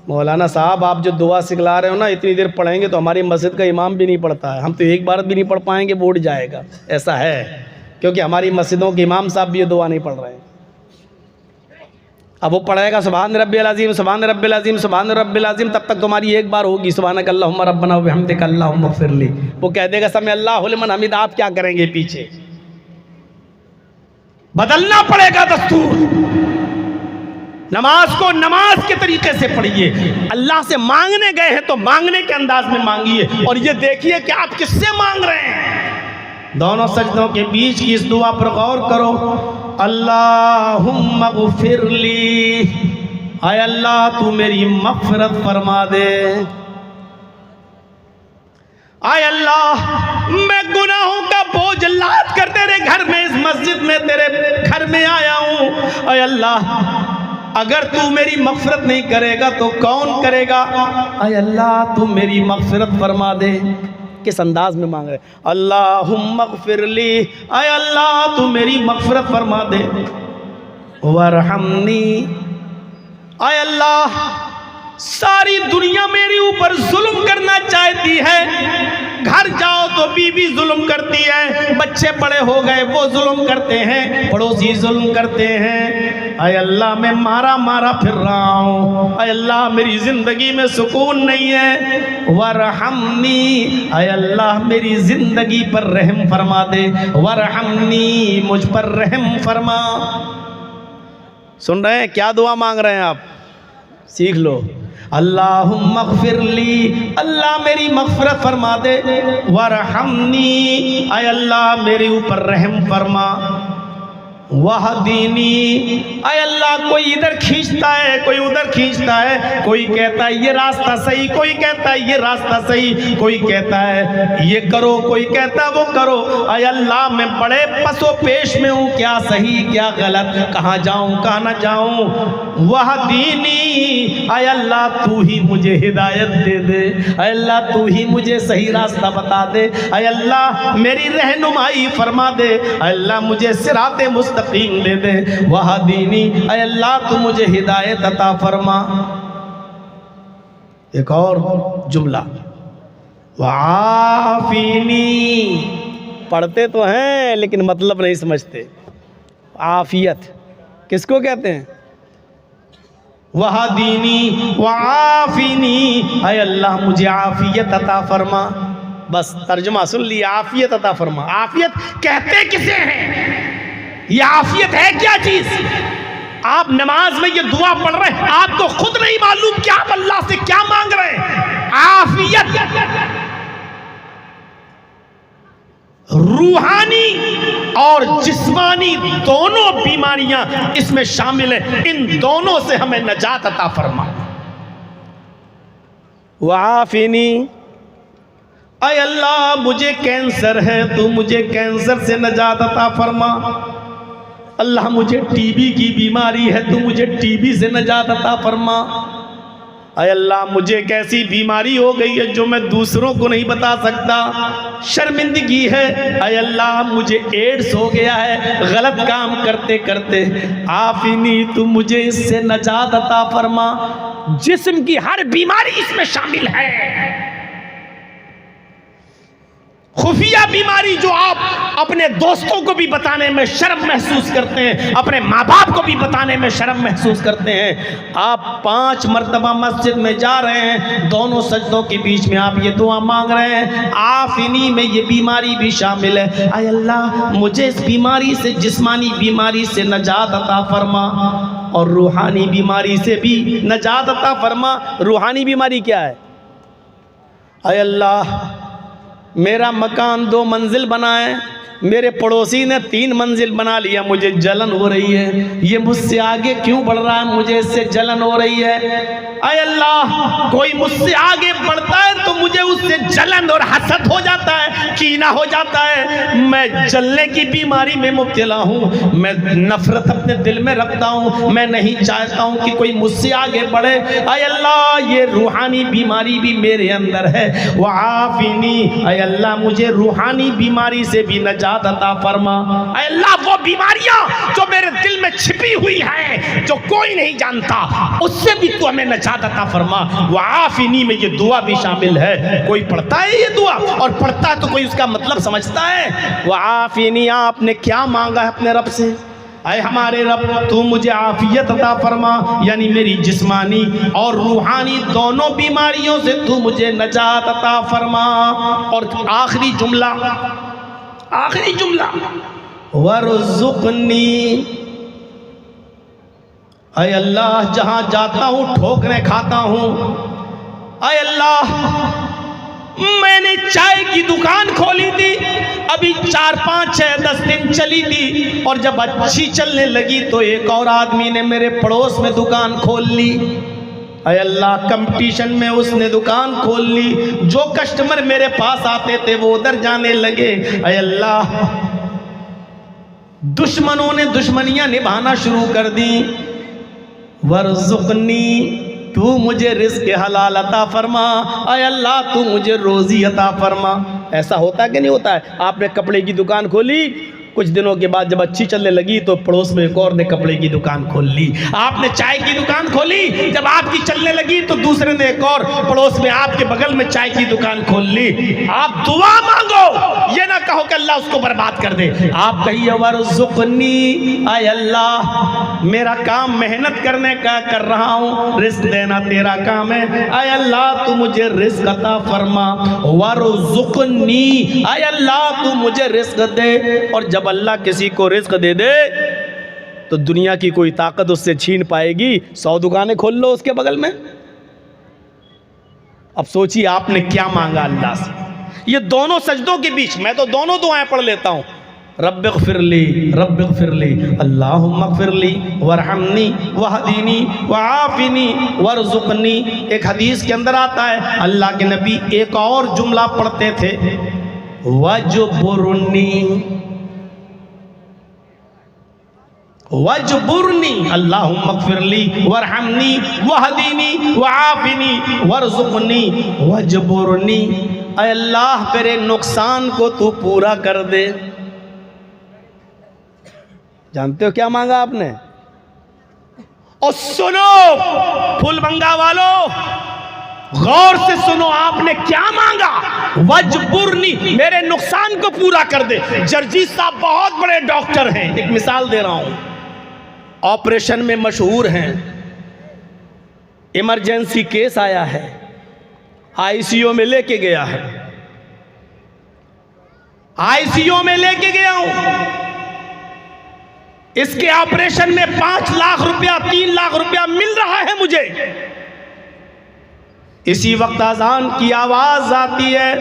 मौलाना साहब, आप जो दुआ सिखला रहे हो ना, इतनी देर पढ़ेंगे तो हमारी मस्जिद का इमाम भी नहीं पढ़ता है, हम तो एक बार भी नहीं पढ़ पाएंगे, वो उठ जाएगा। ऐसा है क्योंकि हमारी मस्जिदों के इमाम साहब भी ये दुआ नहीं पढ़ रहे हैं। अब वो पढ़ेगा सुब्हान रब्बिल अज़ीम, सुब्हान रब्बिल अज़ीम, सुब्हान रब्बिल अज़ीम, तब तक तुम्हारी एक बार होगी सुब्हानक अल्लाहुम्मा रब्बना व बिहम्दिका अल्लाहुम्मा मग़फ़िरली। वो कह देगा समी अल्लाहु लिमन हमिदा। आप क्या करेंगे? पीछे बदलना पड़ेगा दस्तूर। नमाज को नमाज के तरीके से पढ़िए। अल्लाह से मांगने गए हैं तो मांगने के अंदाज में मांगिए, और ये देखिए कि आप किससे मांग रहे हैं। दोनों सजदों के बीच की इस दुआ पर गौर करो। अल्लाहुम्मा ग़फ़िरली, आय अल्लाह तू मेरी मग़फ़िरत फरमा दे। आय अल्लाह, मैं गुनाहों का बोझ लाद कर तेरे घर में, इस मस्जिद में तेरे घर में आया हूँ। आय अल्लाह, अगर तू मेरी मग़फ़िरत नहीं करेगा तो कौन करेगा? आय अल्लाह तू मेरी मग़फ़िरत फरमा दे। किस अंदाज में मांग रहे, अल्लाहुम्मग़फ़िरली, आय अल्लाह तू मेरी मग़फ़िरत फरमा दे, वरहमनी, आय अल्लाह सारी दुनिया मेरे ऊपर जुल्म करना चाहती है, घर जाओ तो बीवी जुल्म करती है, बच्चे बड़े हो गए वो जुल्म करते हैं, पड़ोसी जुल्म करते हैं, आय अल्लाह मैं मारा मारा फिर रहा हूँ, आय अल्लाह मेरी ज़िंदगी में सुकून नहीं है, वरहमनी, आय अल्लाह मेरी ज़िंदगी पर रहम फरमा दे, वरहमनी, मुझ पर रहम फरमा। सुन रहे हैं क्या दुआ मांग रहे हैं आप, सीख लो। अल्लाहुम्मग़फ़िरली, अल्लाह मेरी मग़फ़िरत फरमा दे, वरहमनी, आय अल्लाह मेरे ऊपर रहम फरमा, वहदीनी, आय अल्लाह कोई इधर खींचता है कोई उधर खींचता है, कोई कहता है ये रास्ता सही, कोई कहता है ये रास्ता सही, कोई कहता है ये करो, कोई कहता है वो करो, आय अल्लाह मैं बड़े पसो पेश में हूँ, क्या सही क्या गलत, कहाँ जाऊँ कहाँ ना जाऊँ, वहदीनी, आय अल्लाह तू ही मुझे हिदायत दे दे, आय अल्लाह तू ही मुझे सही रास्ता बता दे, आय अल्लाह मेरी रहनुमाई फरमा दे, आय अल्लाह मुझे सिराते मुस्तकीम दे दे, वहदीनी, आय अल्लाह तू मुझे हिदायत अता फरमा। एक और जुमला, वाफीनी, पढ़ते तो हैं लेकिन मतलब नहीं समझते। आफियत किसको कहते हैं? वहदीनी वाफीनी, आय अल्लाह मुझे आफियत अता फरमा। बस तर्जुमा सुन लिया, आफियत अता फरमा। आफियत कहते किसे हैं? ये आफियत है क्या चीज? आप नमाज में ये दुआ पढ़ रहे हैं, आपको खुद नहीं मालूम कि आप अल्लाह से क्या मांग रहे हैं। आफियत रूहानी और जिस्मानी दोनों बीमारियां इसमें शामिल है, इन दोनों से हमें नजात अता फरमा। वाफिनी, अय अल्लाह मुझे कैंसर है, तू मुझे कैंसर से नजात अता फरमा। अल्लाह मुझे टीबी की बीमारी है, तू मुझे टीबी से नजात अता फरमा। अय अल्लाह मुझे एक ऐसी बीमारी हो गई है जो मैं दूसरों को नहीं बता सकता, शर्मिंदगी है। अय अल्लाह मुझे एड्स हो गया है गलत काम करते करते, आफिनी तू मुझे इससे नजात अता फरमा। जिस्म की हर बीमारी इसमें शामिल है। खुफिया बीमारी जो आप अपने दोस्तों को भी बताने में शर्म महसूस करते हैं, अपने माँ बाप को भी बताने में शर्म महसूस करते हैं। आप 5 मरतबा मस्जिद में जा रहे हैं, दोनों सजदों के बीच में आप ये दुआ मांग रहे हैं, आफिनी में ये बीमारी भी शामिल है। आय अल्लाह मुझे इस बीमारी से, जिस्मानी बीमारी से नजात अता फरमा और रूहानी बीमारी से भी नजात अता फरमा। रूहानी बीमारी क्या है? आय अल्लाह मेरा मकान 2 मंजिल बना है, मेरे पड़ोसी ने 3 मंजिल बना लिया, मुझे जलन हो रही है। ये मुझसे आगे क्यों बढ़ रहा है, मुझे इससे जलन हो रही है। आय अल्लाह कोई मुझसे आगे बढ़ता है तो मुझे उससे जलन और हसद हो जाता है, कीना हो जाता है। मैं जलने की बीमारी में मुब्तला हूँ, मैं नफरत अपने दिल में रखता हूँ, मैं नहीं चाहता हूँ कि कोई मुझसे आगे बढ़े। आय अल्लाह ये रूहानी बीमारी भी मेरे अंदर है। वाफिनी, आय अल्लाह मुझे रूहानी बीमारी से भी नजात अता फरमा। आय अल्लाह वो बीमारियां जो मेरे दिल में छिपी हुई है, जो कोई नहीं जानता, उससे भी तू हमें नजात अता फरमा। वाफिनी में ये दुआ भी शामिल है। कोई पढ़ता है ये दुआ और पढ़ता है तो कोई उसका मतलब समझता है? वाफिनी आपने क्या मांगा है अपने रब से? आए हमारे रब तू मुझे आफियत अता फरमा, यानी मेरी जिस्मानी और रूहानी दोनों बीमारियों से तू मुझे नजात अता फरमा। और आखिरी जुमला, वरज़ुक़नी, आय अल्लाह जहां जाता हूं ठोकरें खाता हूं। आय अल्लाह मैंने चाय की दुकान खोली थी, अभी 4, 5, 6, 10 दिन चली थी, और जब अच्छी चलने लगी तो एक और आदमी ने मेरे पड़ोस में दुकान खोल ली। अय अल्लाह कंपटीशन में उसने दुकान खोल ली, जो कस्टमर मेरे पास आते थे वो उधर जाने लगे। अय अल्लाह दुश्मनों ने दुश्मनियां निभाना शुरू कर दी। वरज़ुक़नी तू मुझे रिज़्क़ हलाल अता फरमा। आय अल्लाह तू मुझे रोज़ी अता फरमा। ऐसा होता है कि नहीं होता है? आपने कपड़े की दुकान खोली, कुछ दिनों के बाद जब अच्छी चलने लगी तो पड़ोस में एक और ने कपड़े की दुकान खोल ली। आपने चाय की दुकान खोली, जब आपकी चलने लगी तो दूसरे ने एक और पड़ोस में आपके बगल में चाय की दुकान खोल ली। आप दुआ मांगो, ये ना कहो कि अल्लाह उसको बर्बाद कर दे। आप कहिए वरज़ुक़नी, आय अल्लाह मेरा काम मेहनत करने का कर रहा हूँ, रिस्क देना तेरा काम है, आय अल्लाह तू मुझे रिस्क अता फरमा। वरज़ुक़नी, आय अल्लाह तू मुझे रिस्क दे। और जब अल्लाह किसी को रिस्क दे दे तो दुनिया की कोई ताकत उससे छीन पाएगी? 100 दुकानें खोल लो उसके बगल में। अब सोचिए आपने क्या मांगा अल्लाह से। ये दोनों सजदों के बीच मैं तो दोनों दुआएं पढ़ लेता हूं, रब्बिग़फिरली रब्बिग़फिरली, अल्लाहुम्मग़फिरली वरहमनी वहदीनी वआफ़िनी वरज़ुक़नी। एक हदीस के अंदर आता है अल्लाह के नबी एक और जुमला पढ़ते थे, वजबुरनी वजबुरनी, अल्लाहुम्मग़फिरली वरहमनी वहदीनी वआफ़िनी वरज़ुक़नी वजबुरनी। ऐ अल्लाह मेरे नुकसान को तू पूरा कर दे। जानते हो क्या मांगा आपने? और सुनो फुलबंगा वालों, गौर से सुनो आपने क्या मांगा। वजबुरनी, मेरे नुकसान को पूरा कर दे। जर्जीत साहब बहुत बड़े डॉक्टर हैं, एक मिसाल दे रहा हूं, ऑपरेशन में मशहूर हैं। इमरजेंसी केस आया है, आईसीयू में लेके गया है, आईसीयू में लेके गया हूं। इसके ऑपरेशन में 5 लाख रुपया 3 लाख रुपया मिल रहा है मुझे। इसी वक्त अजान की आवाज आती है,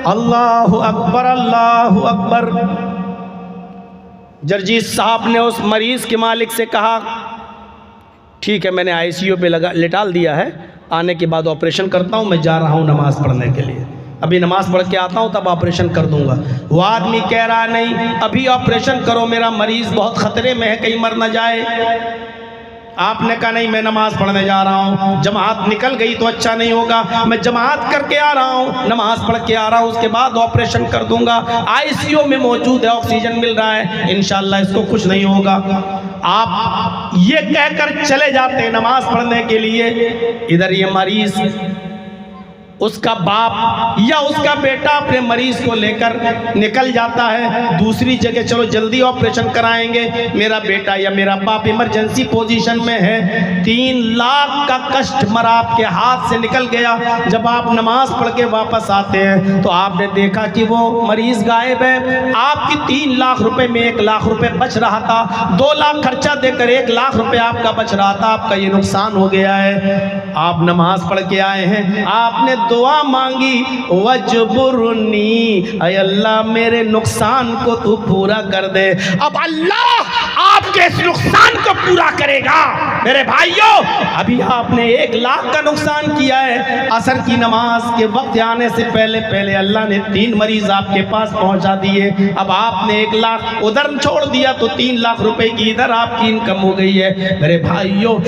अल्लाहु अकबर अल्लाहु अकबर। जर्जीत साहब ने उस मरीज के मालिक से कहा, ठीक है मैंने आईसीयू पे लेटाल दिया है, आने के बाद ऑपरेशन करता हूं, मैं जा रहा हूं नमाज पढ़ने के लिए, अभी नमाज पढ़ के आता हूं तब ऑपरेशन कर दूंगा। वो आदमी कह रहा नहीं अभी ऑपरेशन करो, मेरा मरीज बहुत खतरे में है, कहीं मर ना जाए। आपने कहा नहीं मैं नमाज पढ़ने जा रहा हूँ, जमात निकल गई तो अच्छा नहीं होगा, मैं जमात करके आ रहा हूँ, नमाज पढ़ के आ रहा हूँ, उसके बाद ऑपरेशन कर दूंगा, आईसीयू में मौजूद है, ऑक्सीजन मिल रहा है, इंशाल्लाह इसको कुछ नहीं होगा। आप ये कहकर चले जाते हैं नमाज पढ़ने के लिए, इधर ये मरीज, उसका बाप या उसका बेटा अपने मरीज को लेकर निकल जाता है दूसरी जगह, चलो जल्दी ऑपरेशन कराएंगे, मेरा बेटा या मेरा बाप इमरजेंसी पोजीशन में है। 3 लाख का कस्टमर आपके हाथ से निकल गया। जब आप नमाज पढ़ के वापस आते हैं तो आपने देखा कि वो मरीज गायब है। आपकी 3 लाख रुपए में 1 लाख रुपए बच रहा था, 2 लाख खर्चा देकर 1 लाख रुपए आपका बच रहा था, आपका ये नुकसान हो गया है। आप नमाज पढ़ के आए हैं, आपने दुआ मांगी, वजबुरनी, ऐ अल्लाह मेरे नुकसान को तू पूरा कर दे। अब अल्लाह आपके इस नुकसान को पूरा करेगा। मेरे भाइयों, अभी आपने 1 लाख का नुकसान किया है, असर की नमाज के वक्त आने से पहले पहले अल्लाह ने 3 मरीज आपके पास पहुंचा दिए। अब आपने 1 लाख उधर छोड़ दिया तो 3 लाख रुपए की इधर आपकी इनकम हो गई है। मेरे भाइयों,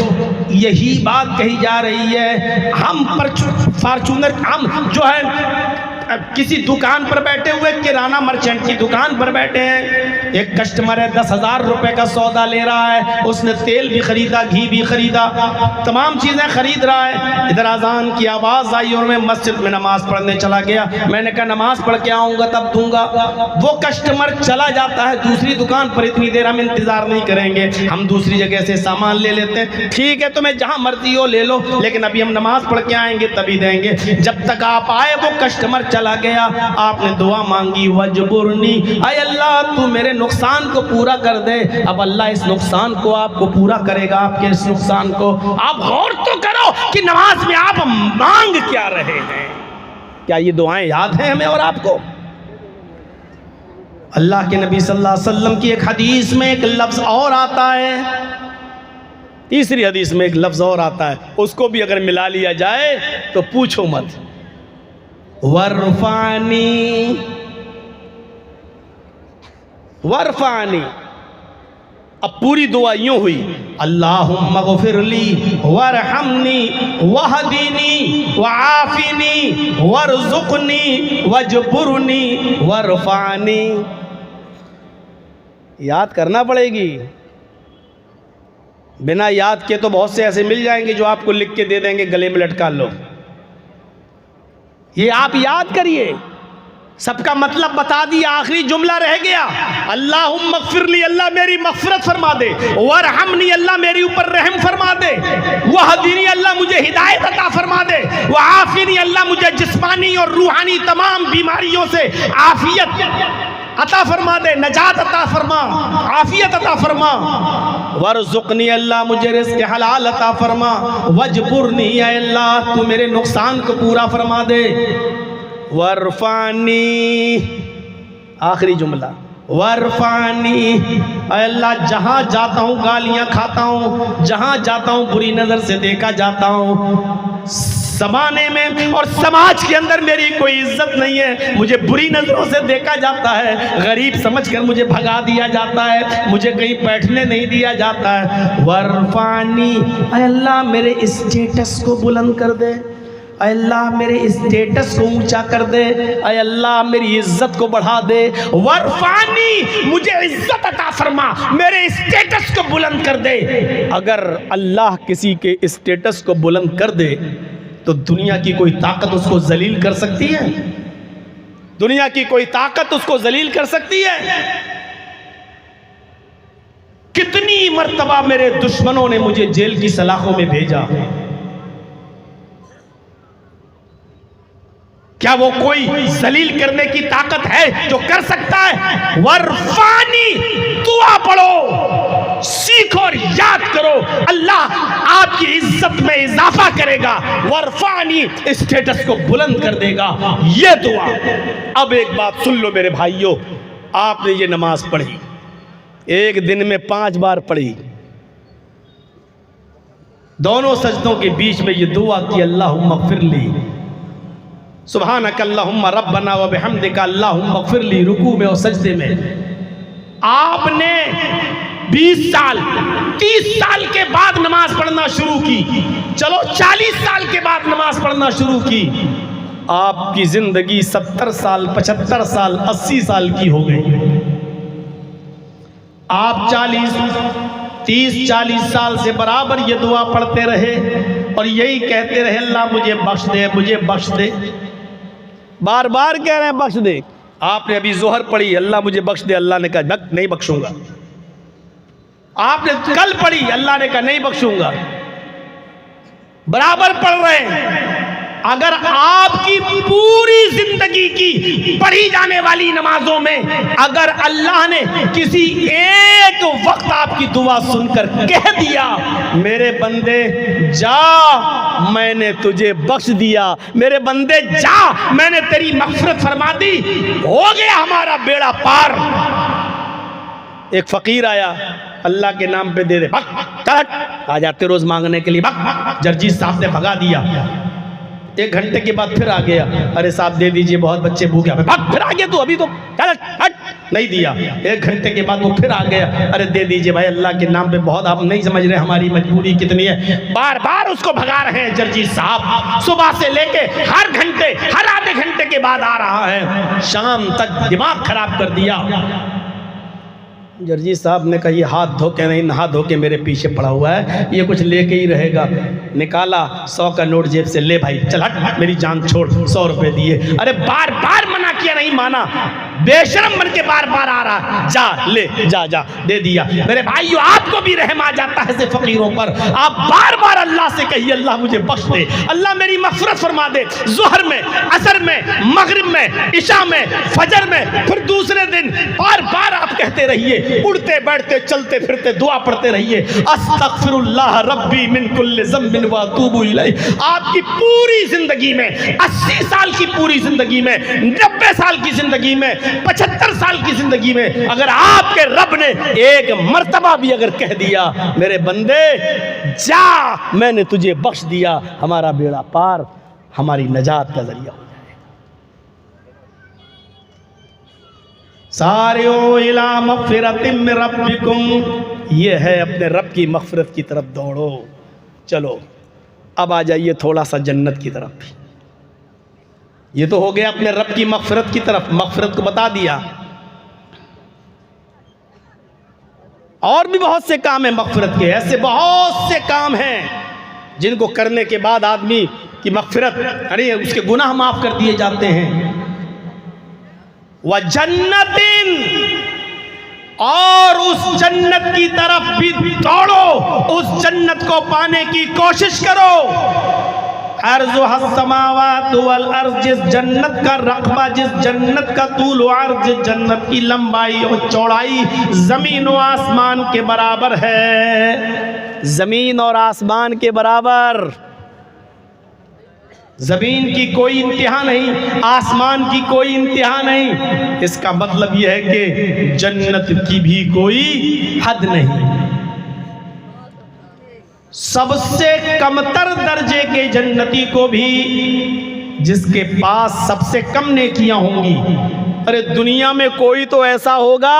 यही बात कही जा रही है। हम पर फॉर्चूनर, हम जो है किसी दुकान पर बैठे हुए, किराना मर्चेंट की दुकान पर बैठे हैं, एक कस्टमर है 10,000 रुपए का सौदा ले रहा है, उसने तेल भी खरीदा, घी भी खरीदा, तमाम चीजें खरीद रहा है। इधर अजान की आवाज आई और मैं मस्जिद में नमाज पढ़ने चला गया। मैंने कहा नमाज पढ़ के आऊंगा तब दूंगा। वो कस्टमर चला जाता है दूसरी दुकान पर, इतनी देर हम इंतजार नहीं करेंगे, हम दूसरी जगह से सामान ले लेते हैं। ठीक है तुम्हें जहां मर्जी हो ले लो, लेकिन अभी हम नमाज पढ़ के आएंगे तभी देंगे। जब तक आप आए वो कस्टमर चला गया। आपने दुआ मांगी, वजबुरनी, ऐ अल्लाह तू मेरे नुकसान को पूरा कर दे। अब अल्लाह इस नुकसान को आपको पूरा करेगा, आपके इस नुकसान को। आप गौर तो करो कि नमाज में आप मांग क्या रहे हैं। क्या ये दुआएं याद हैं हमें और आपको? अल्लाह के नबी सल्लल्लाहु अलैहि वसल्लम की एक हदीस में एक लफ्ज और आता है, तीसरी हदीस में एक लफ्ज और आता है, उसको भी अगर मिला लिया जाए तो पूछो मत। वर्फानी, वर्फानी। अब पूरी दुआ यूं हुई, अल्लाहुम्मा गफिरली वरहमनी वहदीनी वआफिनी वरजुकनी वजबुरनी वरफानी। याद करना पड़ेगी, बिना याद के तो बहुत से ऐसे मिल जाएंगे जो आपको लिख के दे देंगे, गले में लटका लो। ये आप याद करिए, सबका मतलब बता दिया, आखिरी जुमला रह गया, अल्लाहुम्मा मगफिरली, अल्लाह मेरी मगफिरत फरमा दे, वरहमनी, अल्लाह मेरी ऊपर रहम फरमा दे, वहदीनी, अल्लाह मुझे हिदायत अता फरमा दे, वआफिनी, अल्लाह मुझे जिस्मानी और रूहानी तमाम बीमारियों से आफियत अता फरमा दे, नजात अता फरमा, आफियत अता फरमा, वरजुकनी, अल्लाह मुझे रिज़्क़ हलाल अता फरमा, वजबुरनी, अल्लाह तू मेरे नुकसान को पूरा फरमा दे, वरफानी, आखिरी जुमला, वरफानी, अल्लाह जहाँ जाता हूँ गालियाँ खाता हूँ, जहाँ जाता हूँ बुरी नज़र से देखा जाता हूँ, ज़माने में और समाज के अंदर मेरी कोई इज्जत नहीं है, मुझे बुरी नज़रों से देखा जाता है, गरीब समझकर मुझे भगा दिया जाता है, मुझे कहीं बैठने नहीं दिया जाता है, वरफानी, अल्लाह मेरे स्टेटस को बुलंद कर दे, अल्लाह मेरे स्टेटस को ऊंचा कर दे, अल्लाह मेरी इज्जत को बढ़ा दे, वरफानी, मुझे इज्जत अता फरमा, मेरे स्टेटस को बुलंद कर दे। अगर अल्लाह किसी के स्टेटस को बुलंद कर दे तो दुनिया की कोई ताकत उसको जलील कर सकती है? दुनिया की कोई ताकत उसको जलील कर सकती है? कितनी मर्तबा मेरे दुश्मनों ने मुझे जेल की सलाखों में भेजा, क्या वो कोई जलील करने की ताकत है जो कर सकता है? वरफानी, दुआ पढ़ो, सीखो और याद करो, अल्लाह आपकी इज्जत में इजाफा करेगा, वरफानी, स्टेटस को बुलंद कर देगा, ये दुआ। अब एक बात सुन लो मेरे भाइयों, आपने ये नमाज पढ़ी, एक दिन में 5 बार पढ़ी, दोनों सजदों के बीच में ये दुआ की, अल्लाहुम्मा मगफिरली सुब्हानक अल्लाहुम्मा रब्बना व बिहम्दिका अल्लाहुम्मा मगफिरली, रुकू में और सजदे में। आपने 20 साल 30 साल के बाद नमाज पढ़ना शुरू की, चलो 40 साल के बाद नमाज पढ़ना शुरू की, आपकी जिंदगी 70 साल 75 साल 80 साल की हो गई। आप 30-40 साल से बराबर ये दुआ पढ़ते रहे और यही कहते रहे, अल्लाह मुझे बख्श दे, मुझे बख्श दे, बार बार कह रहे हैं बख्श दे। आपने अभी जोहर पढ़ी, अल्लाह मुझे बख्श दे, अल्लाह ने कहा नहीं बख्शूंगा। आपने कल पढ़ी, अल्लाह ने कहा नहीं बख्शूंगा। बराबर पढ़ रहे हैं। अगर आपकी पूरी जिंदगी की पढ़ी जाने वाली नमाजों में अगर अल्लाह ने किसी एक वक्त आपकी दुआ सुनकर कह दिया, मेरे बंदे जा मैंने तुझे बख्श दिया, मेरे बंदे जा मैंने तेरी मग़फ़िरत फरमा दी, हो गया हमारा बेड़ा पार। एक फकीर आया, अल्लाह के नाम पे दे दे, आ जाते रोज मांगने के लिए, जर्जी साहब ने भगा दिया। 1 घंटे के बाद फिर आ गया, अरे साहब दे दीजिए, बहुत बच्चे भूखे, फिर आ गया तू, अभी तो हट, नहीं दिया। 1 घंटे के बाद वो फिर आ गया, अरे दे दीजिए भाई, अल्लाह के नाम पे बहुत, आप नहीं समझ रहे हमारी मजबूरी कितनी है। बार बार उसको भगा रहे हैं जर्जी साहब, सुबह से लेके हर घंटे हर आधे घंटे के बाद आ रहा है, शाम तक दिमाग खराब कर दिया। जर्जी साहब ने कहा ये हाथ धो के नहीं, नहा धो के मेरे पीछे पड़ा हुआ है, ये कुछ लेके ही रहेगा। निकाला 100 का नोट जेब से, ले भाई चल हट, मेरी जान छोड़, 100 रुपए दिए। अरे बार बार मना किया, नहीं माना, बेशरम बन के बार बार आ रहा, जा ले जा जा, दे दिया। मेरे भाइयों आपको भी रहम आ जाता है ऐसे फकीरों पर, आप बार बार अल्लाह से कहिए, अल्लाह मुझे बख्श दे, अल्लाह मेरी मग़फ़िरत फरमा दे। ज़ुहर में, असर में, मगरिब में, इशा में, फजर में, फिर दूसरे दिन बार बार आप कहते रहिए, उड़ते बैठते चलते फिरते दुआ पढ़ते रहिए, अस्तग़फ़िरुल्लाह रब्बी मिन कुल्लि ज़म्बिन व अतूबु इलैह। आपकी पूरी जिंदगी में, 80 साल की पूरी जिंदगी में, 90 साल की जिंदगी में, 75 साल की जिंदगी में अगर आपके रब ने एक मर्तबा भी अगर कह दिया, मेरे बंदे जा मैंने तुझे बख्श दिया, हमारा बेड़ा पार, हमारी नजात का जरिया हो जाएगा। सारियो इला मग़फ़िरतिम मिन रब्बिकुम ये है अपने रब की मग़फ़िरत की तरफ दौड़ो। चलो अब आ जाइए थोड़ा सा जन्नत की तरफ। ये तो हो गया अपने रब की मग़फ़िरत की तरफ, मग़फ़िरत को बता दिया। और भी बहुत से काम हैं मग़फ़िरत के, ऐसे बहुत से काम हैं जिनको करने के बाद आदमी की मग़फ़िरत, अरे उसके गुनाह माफ़ कर दिए जाते हैं। व जन्नतिन, और उस जन्नत की तरफ भी दौड़ो, उस जन्नत को पाने की कोशिश करो। अर्ज़ुहा समावात वल अर्ज़, जिस जन्नत का रक़बा, जिस जन्नत का तूल व अर्ज़, जिस जन्नत की लंबाई और चौड़ाई ज़मीन व आसमान के बराबर है। ज़मीन और आसमान के बराबर। ज़मीन की कोई इंतहा नहीं, आसमान की कोई इंतहा नहीं। इसका मतलब यह है कि जन्नत की भी कोई हद नहीं। सबसे कमतर दर्जे के जन्नती को भी, जिसके पास सबसे कम नेकियां होंगी, अरे दुनिया में कोई तो ऐसा होगा,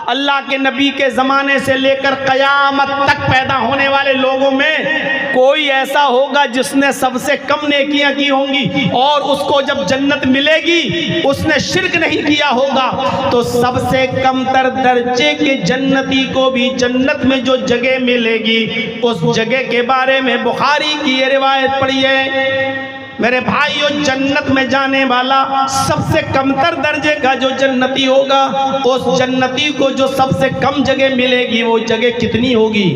अल्लाह के नबी के ज़माने से लेकर क़यामत तक पैदा होने वाले लोगों में कोई ऐसा होगा जिसने सबसे कम नेकियां की होंगी, और उसको जब जन्नत मिलेगी उसने शिर्क नहीं किया होगा। तो सबसे कमतर दर्जे के जन्नती को भी जन्नत में जो जगह मिलेगी, उस जगह के बारे में बुखारी की ये रिवायत पढ़ी है। मेरे भाइयों, जन्नत में जाने वाला सबसे कमतर दर्जे का जो जन्नती होगा, उस जन्नती को जो सबसे कम जगह मिलेगी, वो जगह कितनी होगी?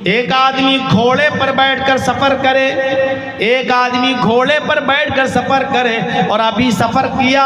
एक आदमी घोड़े पर बैठकर सफ़र करे, एक आदमी घोड़े पर बैठकर सफ़र करे और अभी सफ़र किया,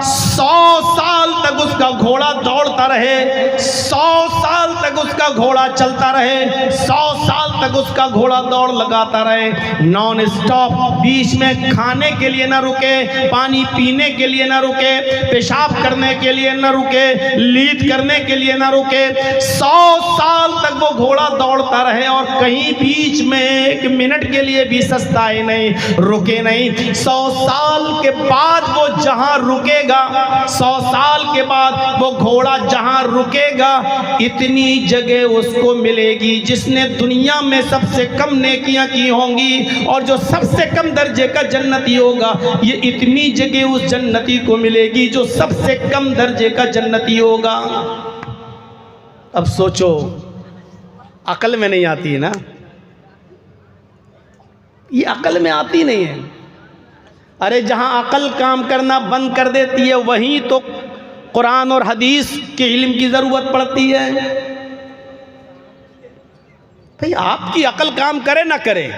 100 साल तक उसका घोड़ा दौड़ता रहे, 100 साल तक उसका घोड़ा चलता रहे, 100 साल तक उसका घोड़ा दौड़ लगाता रहे, नॉन स्टॉप, बीच में खाने के लिए ना रुके, पानी पीने के लिए ना रुके, पेशाब करने के लिए ना रुके, लीद करने के लिए ना रुके, 100 साल तक वो घोड़ा दौड़ता रहे और कहीं बीच में 1 मिनट के लिए भी सस्ताए नहीं, रुके नहीं। 100 साल के बाद वो जहां रुकेगा, 100 साल के बाद वो घोड़ा जहां रुकेगा, इतनी जगह उसको मिलेगी जिसने दुनिया में सबसे कम नेकियां की होंगी, और जो सबसे कम दर्जे का जन्नती होगा, ये इतनी जगह उस जन्नती को मिलेगी जो सबसे कम दर्जे का जन्नती होगा। अब सोचो, अकल में नहीं आती है ना, ये अकल में आती नहीं है। अरे जहां अकल काम करना बंद कर देती है, वहीं तो कुरान और हदीस के इल्म की जरूरत पड़ती है। भाई आपकी अकल काम करे ना करे,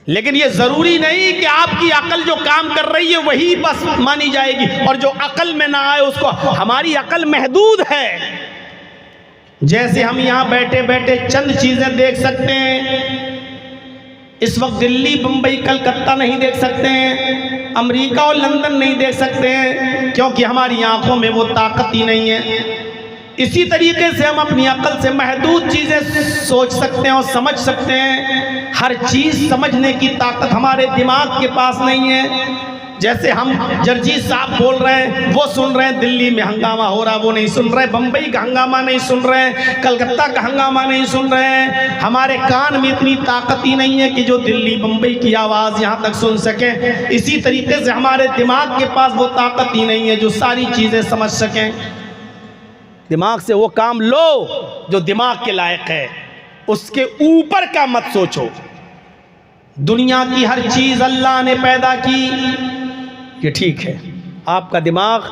लेकिन ये जरूरी नहीं कि आपकी अकल जो काम कर रही है वही बस मानी जाएगी, और जो अकल में ना आए उसको, हमारी अकल महदूद है। जैसे हम यहाँ बैठे बैठे चंद चीजें देख सकते हैं, इस वक्त दिल्ली, बम्बई, कलकत्ता नहीं देख सकते हैं, अमेरिका और लंदन नहीं देख सकते हैं, क्योंकि हमारी आंखों में वो ताकत ही नहीं है। इसी तरीके से हम अपनी अकल से महदूद चीजें सोच सकते हैं और समझ सकते हैं, हर चीज समझने की ताकत हमारे दिमाग के पास नहीं है। जैसे हम जर्जीत साहब बोल रहे हैं, वो सुन रहे हैं, दिल्ली में हंगामा हो रहा वो नहीं सुन रहे, बम्बई का हंगामा नहीं सुन रहे हैं, कलकत्ता का हंगामा नहीं सुन रहे हैं। हमारे कान में इतनी ताकत ही नहीं है कि जो दिल्ली बम्बई की आवाज़ यहाँ तक सुन सकें। इसी तरीके से हमारे दिमाग के पास वो ताकत ही नहीं है जो सारी चीज़ें समझ सकें। दिमाग से वो काम लो जो दिमाग के लायक है, उसके ऊपर का मत सोचो। दुनिया की हर चीज़ अल्लाह ने पैदा की, ये ठीक है, आपका दिमाग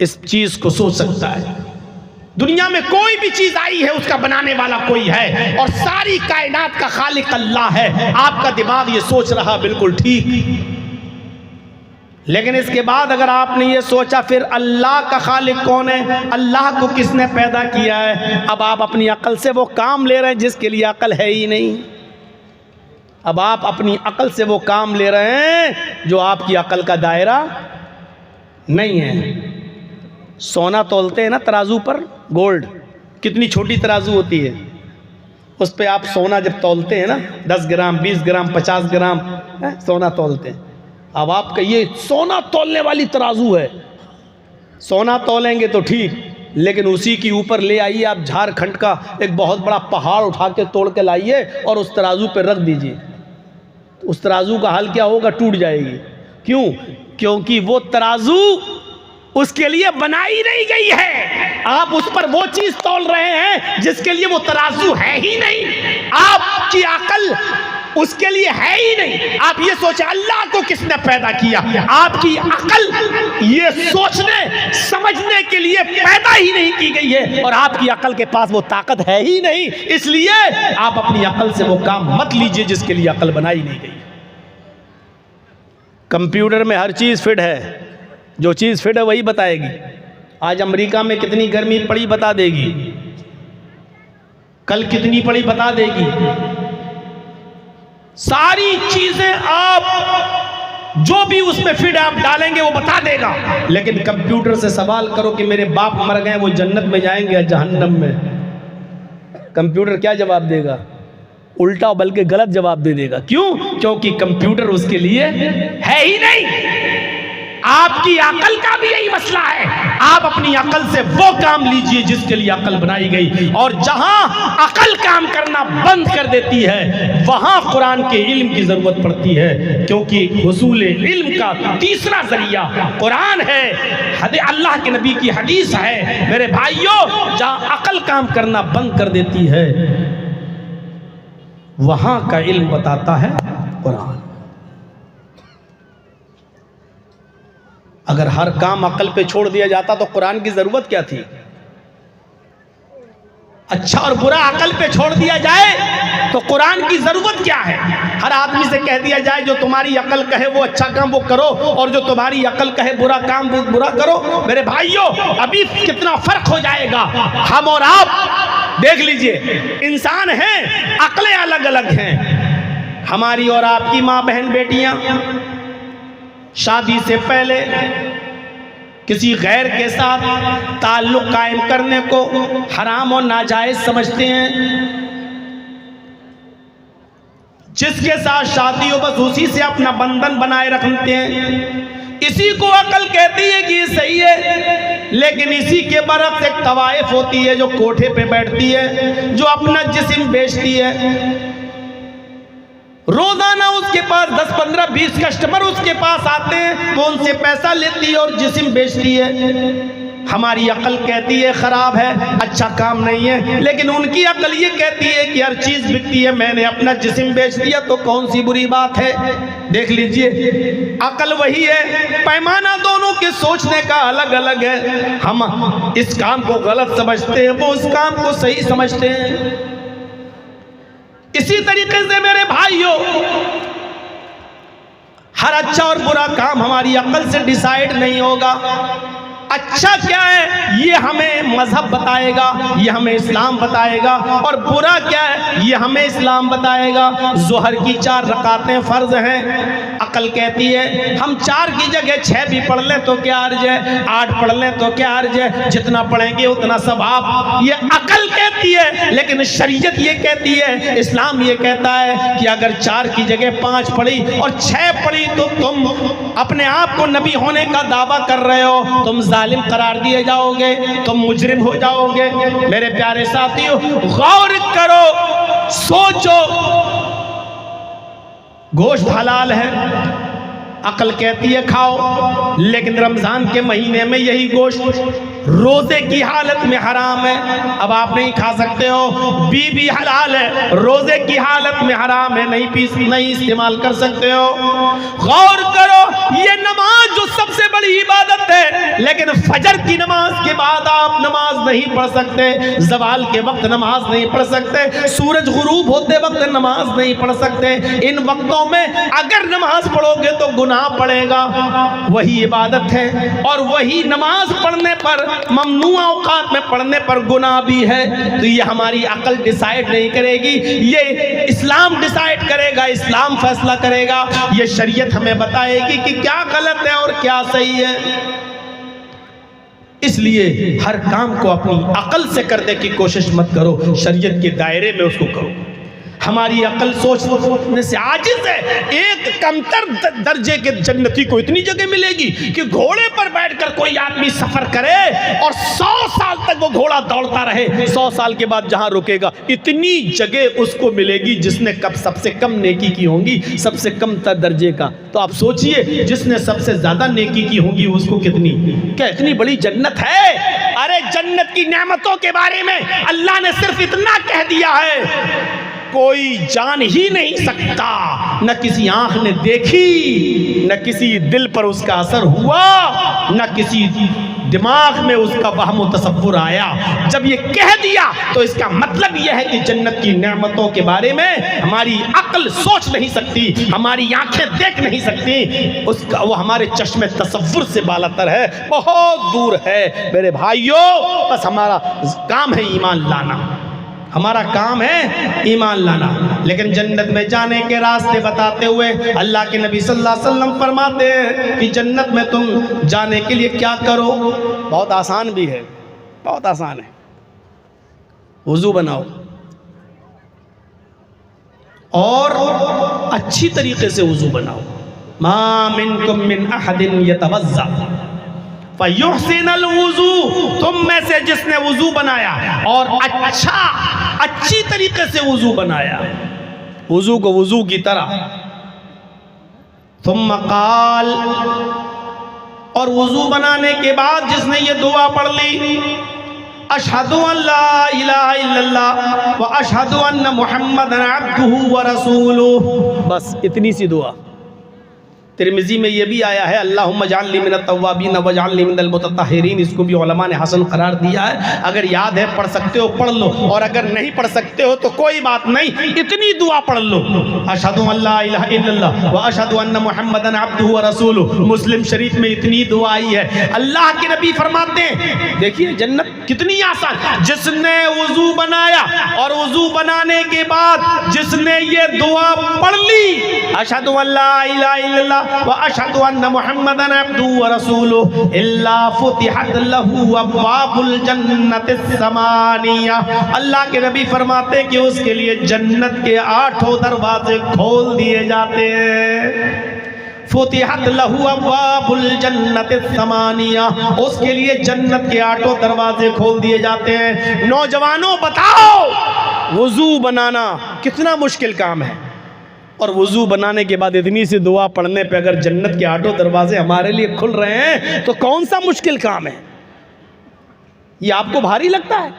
इस चीज को सोच सकता है। दुनिया में कोई भी चीज आई है उसका बनाने वाला कोई है, और सारी कायनात का खालिक अल्लाह है। आपका दिमाग ये सोच रहा बिल्कुल ठीक, लेकिन इसके बाद अगर आपने ये सोचा फिर अल्लाह का खालिक कौन है, अल्लाह को किसने पैदा किया है, अब आप अपनी अकल से वो काम ले रहे हैं जिसके लिए अकल है ही नहीं। अब आप अपनी अकल से वो काम ले रहे हैं जो आपकी अकल का दायरा नहीं है। सोना तौलते हैं ना तराजू पर, गोल्ड, कितनी छोटी तराजू होती है, उस पे आप सोना जब तौलते हैं ना, 10 ग्राम, 20 ग्राम, 50 ग्राम सोना तौलते हैं। अब आपका ये सोना तौलने वाली तराजू है, सोना तौलेंगे तो ठीक, लेकिन उसी के ऊपर ले आइए आप झारखंड का एक बहुत बड़ा पहाड़ उठा के तोड़ के लाइए और उस तराजू पे रख दीजिए, तो उस तराजू का हाल क्या होगा? टूट जाएगी। क्यों? क्योंकि वो तराजू उसके लिए बनाई नहीं गई है। आप उस पर वो चीज तोल रहे हैं जिसके लिए वो तराजू है ही नहीं। आपकी अकल उसके लिए है ही नहीं। आप ये सोचे अल्लाह को किसने पैदा किया? आपकी अकल ये सोचने समझने के लिए पैदा ही नहीं की गई है, और आपकी अकल के पास वो ताकत है ही नहीं। इसलिए आप अपनी अकल से वो काम मत लीजिए जिसके लिए अकल बनाई नहीं गई। कंप्यूटर में हर चीज फिट है, जो चीज फिट है वही बताएगी। आज अमेरिका में कितनी गर्मी पड़ी बता देगी, कल कितनी पड़ी बता देगी। सारी चीजें आप जो भी उसमें फिट आप डालेंगे वो बता देगा। लेकिन कंप्यूटर से सवाल करो कि मेरे बाप मर गए, वो जन्नत में जाएंगे या जहन्नम में, कंप्यूटर क्या जवाब देगा? उल्टा बल्कि गलत जवाब दे देगा। क्यों? क्योंकि कंप्यूटर उसके लिए है ही नहीं। आपकी अकल का भी यही मसला है। आप अपनी अकल से वो काम लीजिए जिसके लिए अकल बनाई गई, और जहां अकल काम करना बंद कर देती है वहां कुरान के इल्म की जरूरत पड़ती है। क्योंकि हुसूल इल्म का तीसरा जरिया कुरान है, अल्लाह के नबी की हदीस है। मेरे भाइयों, जहां अकल काम करना बंद कर देती है वहां का इल्म बताता है कुरान। अगर हर काम अकल पे छोड़ दिया जाता तो कुरान की जरूरत क्या थी? अच्छा और बुरा अकल पे छोड़ दिया जाए तो कुरान की जरूरत क्या है? हर आदमी से कह दिया जाए जो तुम्हारी अकल कहे वो अच्छा काम वो करो, और जो तुम्हारी अकल कहे बुरा काम वो बुरा करो। मेरे भाइयों, अभी कितना फर्क हो जाएगा। हम और आप देख लीजिए, इंसान हैं, अकलें अलग अलग हैं। हमारी और आपकी माँ बहन बेटियां शादी से पहले किसी गैर के साथ ताल्लुक कायम करने को हराम और नाजायज समझते हैं। जिसके साथ शादी हो बस उसी से अपना बंधन बनाए रखते हैं। इसी को अकल कहती है कि ये सही है। लेकिन इसी के बरक्स एक तवाइफ होती है जो कोठे पे बैठती है, जो अपना जिस्म बेचती है। रोजाना उसके पास 10, 15, 20 कस्टमर उसके पास आते हैं, वो उनसे पैसा लेती है और जिस्म बेचती है। हमारी अकल कहती है खराब है, अच्छा काम नहीं है, लेकिन उनकी अकल ये कहती है कि हर चीज बिकती है, मैंने अपना जिस्म बेच दिया तो कौन सी बुरी बात है। देख लीजिए, अकल वही है, पैमाना दोनों के सोचने का अलग अलग है। हम इस काम को गलत समझते हैं, वो उस काम को सही समझते हैं। इसी तरीके से मेरे भाइयों, हर अच्छा और बुरा काम हमारी अकल से डिसाइड नहीं होगा। अच्छा क्या है ये हमें मजहब बताएगा, ये हमें इस्लाम बताएगा, और बुरा क्या है ये हमें इस्लाम बताएगा। ज़ोहर की 4 रकातें फ़र्ज हैं। अकल कहती है हम 4 की जगह 6 भी पढ़ लें तो क्या अर्ज है, 8 पढ़ लें तो क्या अर्ज है, जितना पढ़ेंगे उतना सवाब। ये अकल कहती है, लेकिन शरीयत ये कहती है, इस्लाम ये कहता है कि अगर 4 की जगह 5 पढ़ी और 6 पढ़ी तो तुम अपने आप को नबी होने का दावा कर रहे हो, तुम जालिम करार दिए जाओगे, तुम मुजरिम हो जाओगे। मेरे प्यारे साथियों, गौर करो, सोचो। गोश्त हलाल है, अकल कहती है खाओ, लेकिन रमजान के महीने में यही गोश्त रोजे की हालत में हराम है। अब आप नहीं खा सकते हो। बीवी हलाल है, रोजे की हालत में हराम है, नहीं इस्तेमाल कर सकते हो। गौर करो, ये नमाज जो सबसे बड़ी इबादत है, लेकिन फजर की नमाज के बाद आप नमाज नहीं पढ़ सकते, जवाल के वक्त नमाज नहीं पढ़ सकते, सूरज गुरूब होते वक्त नमाज नहीं पढ़ सकते। इन वक्तों में अगर नमाज पढ़ोगे तो गुनाह पड़ेगा। वही इबादत है, और वही नमाज पढ़ने पर, ममनुआ औकात में पढ़ने पर गुनाह भी है। तो ये हमारी अकल डिसाइड नहीं करेगी, ये इस्लाम डिसाइड करेगा, इस्लाम फैसला करेगा। ये शरीयत हमें बताएगी कि क्या गलत है और क्या सही है। इसलिए हर काम को अपनी अकल से करने की कोशिश मत करो, शरीयत के दायरे में उसको करो। हमारी अकल सोचने से आजिज है। एक कमतर दर्जे के जन्नती को इतनी जगह मिलेगी कि घोड़े पर बैठकर कोई आदमी सफर करे और 100 साल तक वो घोड़ा दौड़ता रहे, 100 साल के बाद जहां रुकेगा, इतनी जगह उसको मिलेगी जिसने कब सबसे कम नेकी की होंगी, सबसे कम दर्जे का। तो आप सोचिए जिसने सबसे ज्यादा नेकी की होगी उसको कितनी, क्या इतनी बड़ी जन्नत है। अरे जन्नत की नेमतों के बारे में अल्लाह ने सिर्फ इतना कह दिया है, कोई जान ही नहीं सकता, न किसी आंख ने देखी, न किसी दिल पर उसका असर हुआ, न किसी दिमाग में उसका वहम तसव्वुर आया। जब ये कह दिया तो इसका मतलब यह है कि जन्नत की नेमतों के बारे में हमारी अक्ल सोच नहीं सकती, हमारी आंखें देख नहीं सकती, उसका वो हमारे चश्मे तसव्वुर से बालातर है, बहुत दूर है। मेरे भाइयों, बस हमारा काम है ईमान लाना, हमारा काम है ईमान लाना। लेकिन जन्नत में जाने के रास्ते बताते हुए अल्लाह के नबी सल्लल्लाहु अलैहि वसल्लम फरमाते हैं कि जन्नत में तुम जाने के लिए क्या करो, बहुत आसान भी है, बहुत आसान है। वुज़ू बनाओ और अच्छी तरीके से वुज़ू बनाओ। मा मिनकुम मिन अहदिन यतवज़्ज़ा फयुहसिनुल वुज़ू, तुम में से जिसने वुज़ू बनाया और अच्छी तरीके से वुज़ू बनाया, वुज़ू को वुज़ू की तरह, सुम्मा क़ाल, और वुज़ू बनाने के बाद जिसने ये दुआ पढ़ ली, अशहदु अल्ला इलाहा इल्लल्लाह व अशहदु अन्ना मुहम्मदन अब्दुहु व रसूलुहु, बस इतनी सी दुआ। तिरमिज़ी में ये भी आया है, अल्लाहुम्मा जअलनी मिनत तव्वाबीन वजअलनी मिनल मुतत्तहिरीन, इसको भी उलमा ने हसन करार दिया है। अगर याद है पढ़ सकते हो पढ़ लो, और अगर नहीं पढ़ सकते हो तो कोई बात नहीं, इतनी दुआ पढ़ लो, अशहदु अल्ला इलाहा इल्लल्लाह व अशहदु अन्ना मुहम्मदन अब्दुहु व रसूलुहु। मुस्लिम शरीफ में इतनी दुआ आई है। अल्लाह के नबी फरमाते हैं, देखिए जन्नत कितनी आसान, जिसने वुज़ू बनाया और वुज़ू बनाने के बाद जिसने ये दुआ पढ़ ली, अशहदु अल्ला इलाहा इल्लल्लाह व अशहदु अन्ना मुहम्मदन अब्दुहु व रसूलुहु, इल्ला फुतिहत लहू अब्वाबुल जन्नतिस समानिया, अल्लाह के नबी फरमाते कि उसके लिए जन्नत के 8 दरवाजे खोल दिए जाते हैं। फुतिहत लहू अब्वाबुल जन्नतिस समानिया, उसके लिए जन्नत के 8 दरवाजे खोल दिए जाते हैं। नौजवानों बताओ, वुज़ू बनाना कितना मुश्किल काम है, और वुज़ू बनाने के बाद इतनी सी दुआ पढ़ने पे अगर जन्नत के 8 दरवाजे हमारे लिए खुल रहे हैं तो कौन सा मुश्किल काम है? ये आपको भारी लगता है?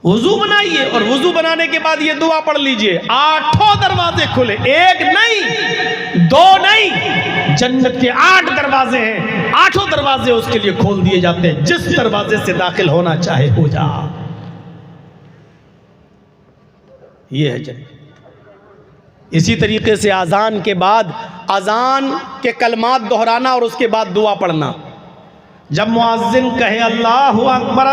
वुज़ू बनाइए और वुज़ू बनाने के बाद ये दुआ पढ़ लीजिए, 8 दरवाजे खुले, 1 नहीं 2 नहीं, जन्नत के 8 दरवाजे हैं, 8 दरवाजे उसके लिए खोल दिए जाते हैं। जिस दरवाजे से दाखिल होना चाहे हो जा। ये है जन्नत। इसी तरीके से अजान के बाद अजान के कलमात दोहराना और उसके बाद दुआ पढ़ना। जब मुअज्जिन कहे अल्लाहु अकबर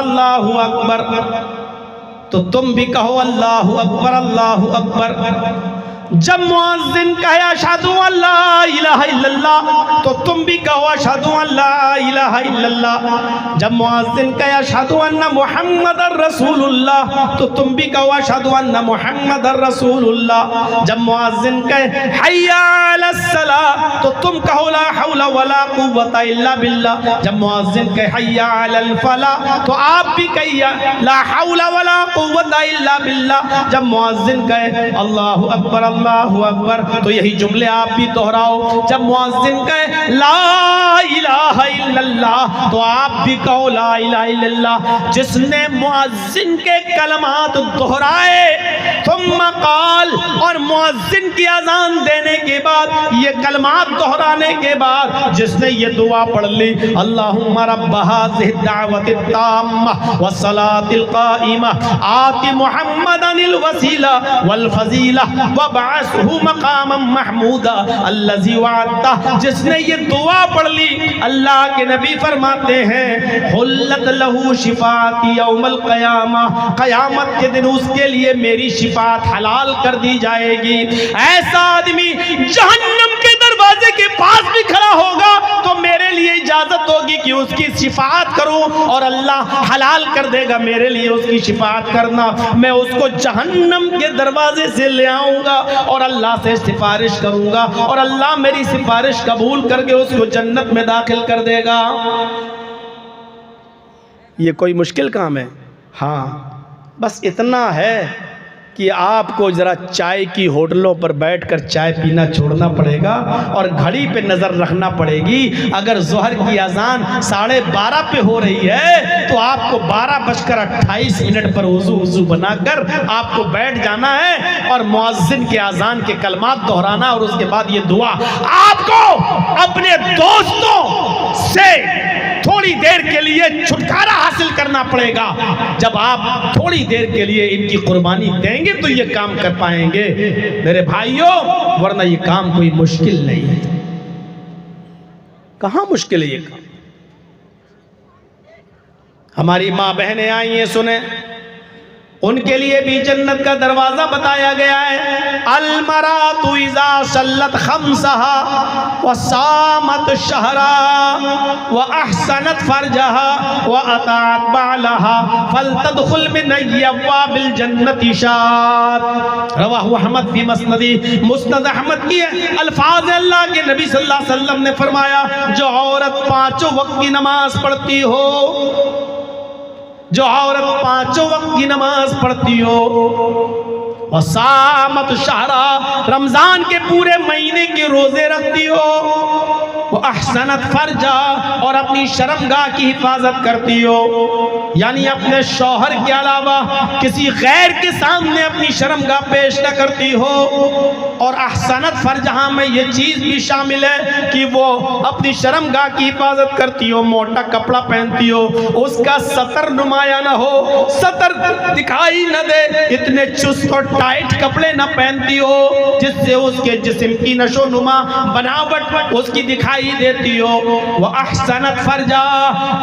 तो तुम भी कहो अल्लाहु अकबर अल्लाहु अकबर। जब मुअज्जिन कहे अशहदु अल्ला इलाहा इल्लल्लाह तो तुम भी कहो अशहदु अल्ला इलाहा इल्लल्लाह। जब मुअज्जिन कहे अशहदु अन्ना मुहम्मदर रसूलुल्लाह तो तुम भी कहो अशहदु अन्ना मुहम्मदर रसूलुल्लाह। जब मुअज्जिन कहे हय्या अलस सलाह तो तुम कहो ला हौला वला कुव्वता इल्ला बिल्लाह। जब मुअज्जिन कहे हय्या अलल फलाह तो आप भी कहिए ला हौला वला कुव्वता इल्ला बिल्लाह। जब मुअज्जिन कहे अल्लाहु अकबर अल्लाहु अकबर तो यही जुमले आप भी दोहराओ। जब मुअज्जिन कहे ला इलाहा इल्लल्लाह तो आप भी कहो ला इलाहा इल्लल्लाह। जिसने मुअज्जिन के कलमात दोहराए थुम्मा क़ाल, और मुअज्जिन की अज़ान देने के बाद ये कलमात दोहराने के बाद जिसने ये दुआ पढ़ ली, अल्लाहुम्मा रब्ब हाज़िहि दावति ताम्मा व सलातिल क़ाइमा आति मुहम्मदनिल वसीला वल फज़ीला व बअसहु मक़ामम महमूदा अल्लज़ी वअदता। जिसने ये दुआ पढ़ ली, अल्लाह के नबी फरमाते हैं हुल्लत लहू शिफ़ाती यौमल क़यामा, क़यामत के दिन उसके लिए मेरी शिफ़ात हलाल कर दी जाएगी। ऐसा आदमी जहन्नम के दरवाजे के पास भी खड़ा होगा तो मेरे लिए इजाजत होगी की उसकी शिफाअत करूं और अल्लाह हलाल कर देगा मेरे लिए उसकी शिफाअत करना, मैं उसको जहन्नम के दरवाजे से ले आऊंगा और अल्लाह से सिफारिश करूंगा और अल्लाह मेरी सिफारिश कबूल करके उसको जन्नत में दाखिल कर देगा। ये कोई मुश्किल काम है? हाँ, बस इतना है कि आपको ज़रा चाय की होटलों पर बैठकर चाय पीना छोड़ना पड़ेगा और घड़ी पे नज़र रखना पड़ेगी। अगर ज़ोहर की अजान 12:30 पे हो रही है तो आपको 12:28 पर वज़ू बनाकर आपको बैठ जाना है और मुअज्जिन के अजान के कलमात दोहराना और उसके बाद ये दुआ। आपको अपने दोस्तों से थोड़ी देर के लिए छुटकारा हासिल करना पड़ेगा। जब आप थोड़ी देर के लिए इनकी कुर्बानी देंगे तो ये काम कर पाएंगे मेरे भाइयों, वरना ये काम कोई मुश्किल नहीं है। कहां मुश्किल है ये काम? हमारी मां बहनें आई हैं, सुने, उनके लिए भी जन्नत का दरवाजा बताया गया है। अलमरातु इज़ा सल्लत खम्सहा व सामत शहरा व अहसनत फरजहा व अतात बालहा फलतदखुल मिन अब्वाबिल जन्नति शात। रवाहु अहमद फी मस्नदी, मुस्नद अहमद की अल्फाज अल्लाह के नबी सल्लल्लाहु अलैहि वसल्लम ने फरमाया, जो औरत 5 वक्त की नमाज पढ़ती हो, जो औरत 5 वक्त की नमाज पढ़ती हो, और सामत शहरा, रमजान के पूरे महीने के रोजे रखती हो, वो अहसनत फरजा, और अपनी शर्मगाह की हिफाजत करती हो, यानी अपने शौहर के अलावा किसी गैर के सामने अपनी शर्मगाह पेश न करती हो। और अहसनत फरजहा में ये चीज़ भी शामिल है कि वो अपनी शर्मगाह की हिफाजत करती हो, मोटा कपड़ा पहनती हो, उसका सतर नुमाया ना हो, सतर दिखाई न दे, इतने चुस्त और टाइट कपड़े न पहनती हो जिससे उसके जिस्म की नशो नुमा बनावट उसकी दिखाई देती हो। वह अहसनत फरजा,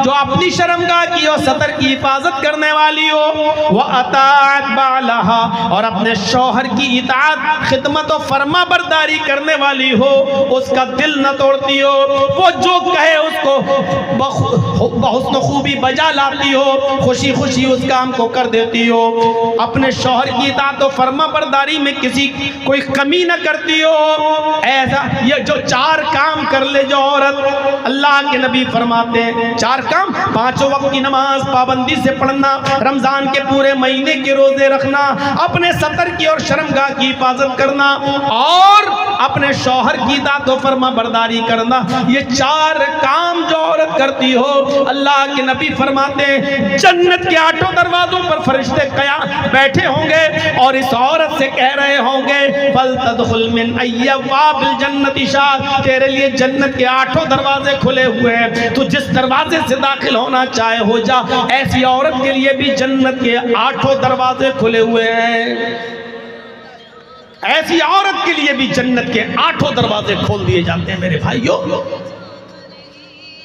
जो अपनी शर्मगाह की और सतर की हिफाजत करने वाली हो। वह अतात बालहा, और अपने शौहर की इताअत खिदमत और फरमा बरदारी करने वाली हो, उसका दिल न तोड़ती हो, वो जो कहे उसको बहुस्न खूबी बजा लाती हो, खुशी खुशी उस काम को कर देती हो, अपने शौहर की इताअत और फरमा बरदारी में किसी कोई कमी न करती हो। ऐसा ये जो 4 काम कर ले जो औरत, अल्लाह के नबी फरमाते हैं 4 काम, 5 वक्त की नमाज पाबंदी से पढ़ना, रमजान के पूरे महीने के रोजे रखना, अपने सतर की और शर्मगाह की हिफाजत करना और अपने शौहर की इताअत और फरमा बरदारी करना। ये 4 काम जो औरत करती हो, अल्लाह के नबी फरमाते हैं जन्नत के 8 दरवाजों पर फरिश्ते बैठे होंगे और इस औरत से कह रहे होंगे फलतदखुल मिन अब्वाबिल जन्नति शात, तेरे लिए जन्नत के 8 दरवाजे खुले हुए हैं, तो जिस दरवाजे से दाखिल होना चाहे हो जा। ऐसी औरत के लिए भी जन्नत के 8 दरवाजे खुले हुए हैं, ऐसी औरत के लिए भी जन्नत के 8 दरवाजे खोल दिए जाते हैं मेरे भाइयों।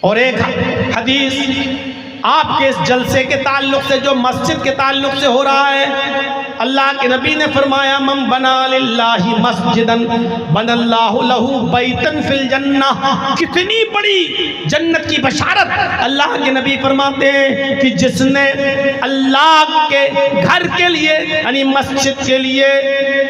और एक हदीस आपके इस जलसे के ताल्लुक से, जो मस्जिद के ताल्लुक से हो रहा है, अल्लाह के नबी ने फरमाया मन बना लिल्लाहि मस्जिदन बनल्लाहु लहू बैतन फिल जन्नह। कितनी बड़ी जन्नत की बशारत। अल्लाह के नबी फरमाते हैं कि जिसने अल्लाह के घर के लिए यानी मस्जिद के लिए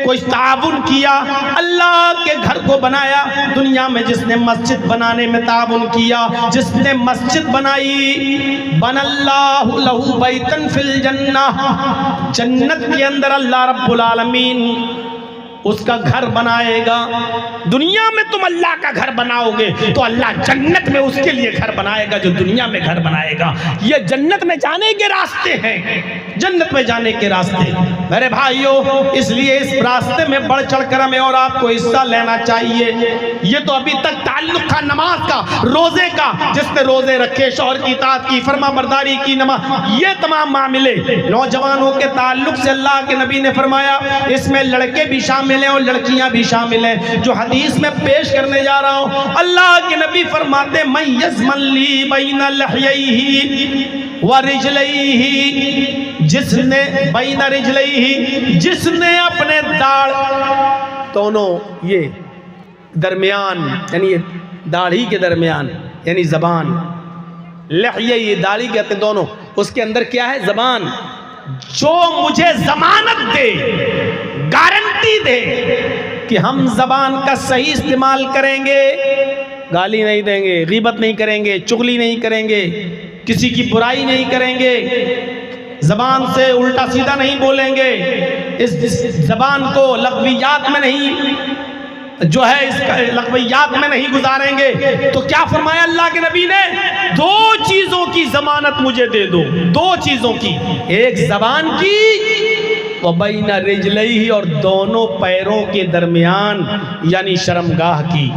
कोई ताउन किया, अल्लाह के घर को बनाया, दुनिया में जिसने मस्जिद बनाने में ताउन किया, जिसने मस्जिद बनाई, बनल्लाहु लहू बैतन फिल जन्नह, जन्नत के अंदर अल्लाह रब्बुल आलमीन उसका घर बनाएगा। दुनिया में तुम अल्लाह का घर बनाओगे तो अल्लाह जन्नत में उसके लिए घर बनाएगा जो दुनिया में घर बनाएगा। ये जन्नत में जाने के रास्ते हैं, जन्नत में जाने के रास्ते मेरे भाइयों। इसलिए इस रास्ते में बढ़ चढ़ कर हमें और आपको हिस्सा लेना चाहिए। ये तो अभी तक ताल्लुक था नमाज का, रोजे का, जिसने रोजे रखे, शौहर की इताअत की, फरमा बरदारी की, नमाज, ये तमाम मामले नौजवानों के ताल्लुक से अल्लाह के नबी ने फरमाया इसमें लड़के भी शामिल हैं और लड़कियां भी शामिल हैं। जो हदीस में पेश करने जा रहा हूं, अल्लाह के नबी फरमाते मैं यज़मन ली बैन लहयैहि व रिजलैहि, जिसने बैन रिजलैहि, जिसने अपने दाढ़ दोनों ये दरमियान यानी दाढ़ी के दरमियान यानी जबान लहये ये दाढ़ी कहते हैं दोनों, उसके अंदर क्या है? ज़बान। जो मुझे ज़मानत दे, गारंटी दे कि हम ज़बान का सही इस्तेमाल करेंगे, गाली नहीं देंगे, गीबत नहीं करेंगे, चुगली नहीं करेंगे, किसी की बुराई नहीं करेंगे, ज़बान से उल्टा सीधा नहीं बोलेंगे, इस ज़बान को लग़वियात में नहीं जो है इसका लग़वियात में नहीं गुजारेंगे। तो क्या फरमाया अल्लाह के नबी ने? दो चीज़ों की ज़मानत मुझे दे दो, दो चीज़ों की, एक ज़बान की व बैना रिजलैहि, और दोनों पैरों के दरमियान यानी शर्मगाह की।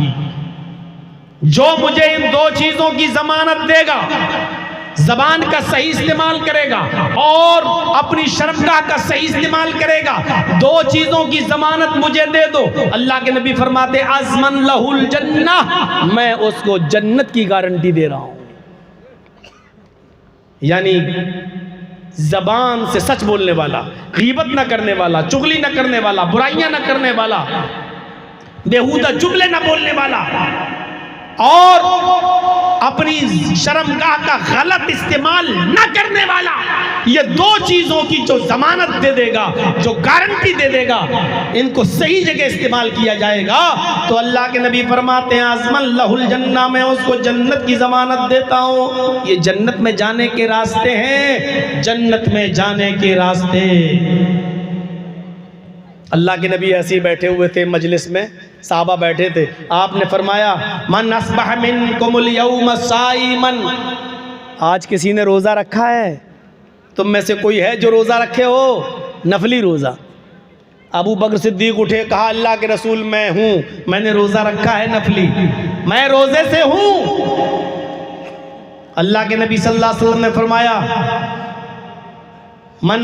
जो मुझे इन दो चीज़ों की ज़मानत देगा, ज़बान का सही इस्तेमाल करेगा और अपनी शर्मगाह का सही इस्तेमाल करेगा, दो चीज़ों की ज़मानत मुझे दे दो। अल्लाह के नबी फरमाते अज़मन लहुल जन्नह, मैं उसको जन्नत की गारंटी दे रहा हूँ। यानी ज़बान से सच बोलने वाला, गीबत न करने वाला, चुगली न करने वाला, बुराइयां न करने वाला, बेहुदा जुमले न बोलने वाला और अपनी शर्मगाह का गलत इस्तेमाल न करने वाला, ये दो चीज़ों की जो ज़मानत दे देगा, जो गारंटी दे देगा, इनको सही जगह इस्तेमाल किया जाएगा, तो अल्लाह के नबी फरमाते हैं अज़मन लहुल जन्नह, मैं उसको जन्नत की ज़मानत देता हूँ। ये जन्नत में जाने के रास्ते हैं, जन्नत में जाने के रास्ते। अल्लाह के नबी ऐसे ही बैठे हुए थे मजलिस में, साहबा बैठे थे, आपने फरमाया मन अस्बह मिनकुमुल यौम साइमन, आज किसी ने रोज़ा रखा है? तुम में से कोई है जो रोज़ा रखे हो? नफली रोज़ा। अबू बकर सिद्दीक उठे, कहा अल्लाह के रसूल मैं हूँ, मैंने रोज़ा रखा है नफली, मैं रोज़े से हूँ। अल्लाह के नबी सल्लल्लाहु अलैहि वसल्लम ने फरमाया मन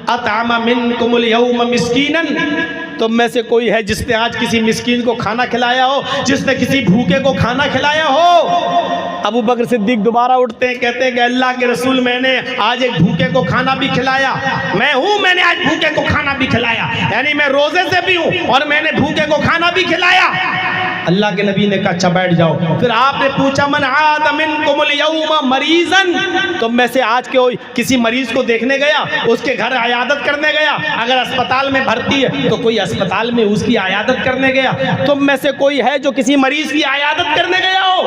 अतअमा मिनकुमुल यौम मिस्कीनन, तुम में से कोई है जिसने आज किसी मिस्कीन को खाना खिलाया हो, जिसने किसी भूखे को खाना खिलाया हो? अबू बकर सिद्दीक दोबारा उठते हैं, कहते हैं कि अल्लाह के रसूल मैंने आज एक भूखे को खाना भी खिलाया, मैं हूँ, मैंने आज भूखे को खाना भी खिलाया, यानी मैं रोज़े से भी हूँ और मैंने भूखे को खाना भी खिलाया। अल्लाह के नबी ने कहा अच्छा बैठ जाओ। फिर आपने पूछा मन आद मिनकुमुल यौम मरीज़न, तुम में से आज कोई किसी मरीज़ को देखने गया, उसके घर आयादत करने गया, अगर अस्पताल में भर्ती है तो कोई अस्पताल में उसकी आयादत करने गया, तुम में से कोई है जो किसी मरीज़ की आयादत करने गया हो?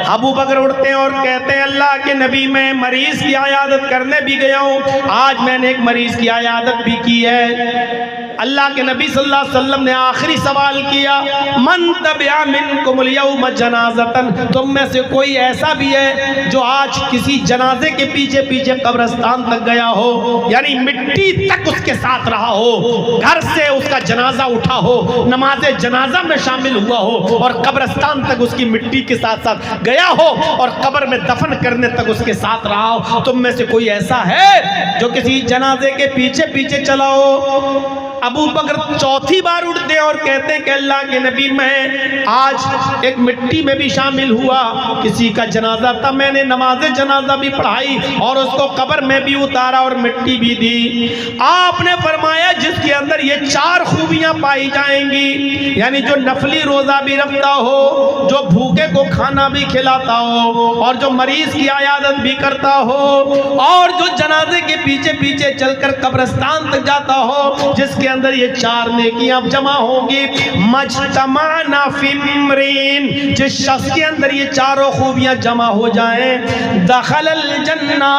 अबू बकर उठते हैं और कहते हैं अल्लाह के नबी मैं मरीज़ की आयादत करने भी गया हूँ, आज मैंने एक मरीज़ की आयादत भी की है। अल्लाह के नबी सल्लल्लाहु अलैहि वसल्लम ने आखिरी सवाल किया मन तबिया मिनकुमुल यौम जनाज़तन, तुम में से कोई ऐसा भी है जो आज किसी जनाजे के पीछे पीछे कब्रिस्तान तक गया हो, यानी मिट्टी तक उसके साथ रहा हो, घर से उसका जनाजा उठा हो, नमाज़े जनाजा में शामिल हुआ हो और कब्रिस्तान तक उसकी मिट्टी के साथ साथ गया हो और कब्र में दफन करने तक उसके साथ रहा हो? तुम में से कोई ऐसा है जो किसी जनाजे के पीछे पीछे चला हो? अबू बकर चौथी बार उठते और कहते हैं कि अल्लाह के नबी मैं आज एक मिट्टी में भी शामिल हुआ, किसी का जनाजा था, मैंने नमाज जनाजा भी पढ़ाई और उसको कब्र में भी उतारा और मिट्टी भी दी। आपने फरमाया जिसके अंदर ये चार खूबियां पाई जाएंगी, यानी जो नफली रोज़ा भी रखता हो, जो भूखे को खाना भी खिलाता हो और जो मरीज की आयादत भी करता हो और जो जनाजे के पीछे पीछे चलकर कब्रिस्तान तक जाता हो, जिसके अंदर ये चार नेकियां जमा होंगी, मजतमाना फिमरीन, जिस शख्स के अंदर ये चारों खूबियां जमा हो जाएं, दखलल जन्ना,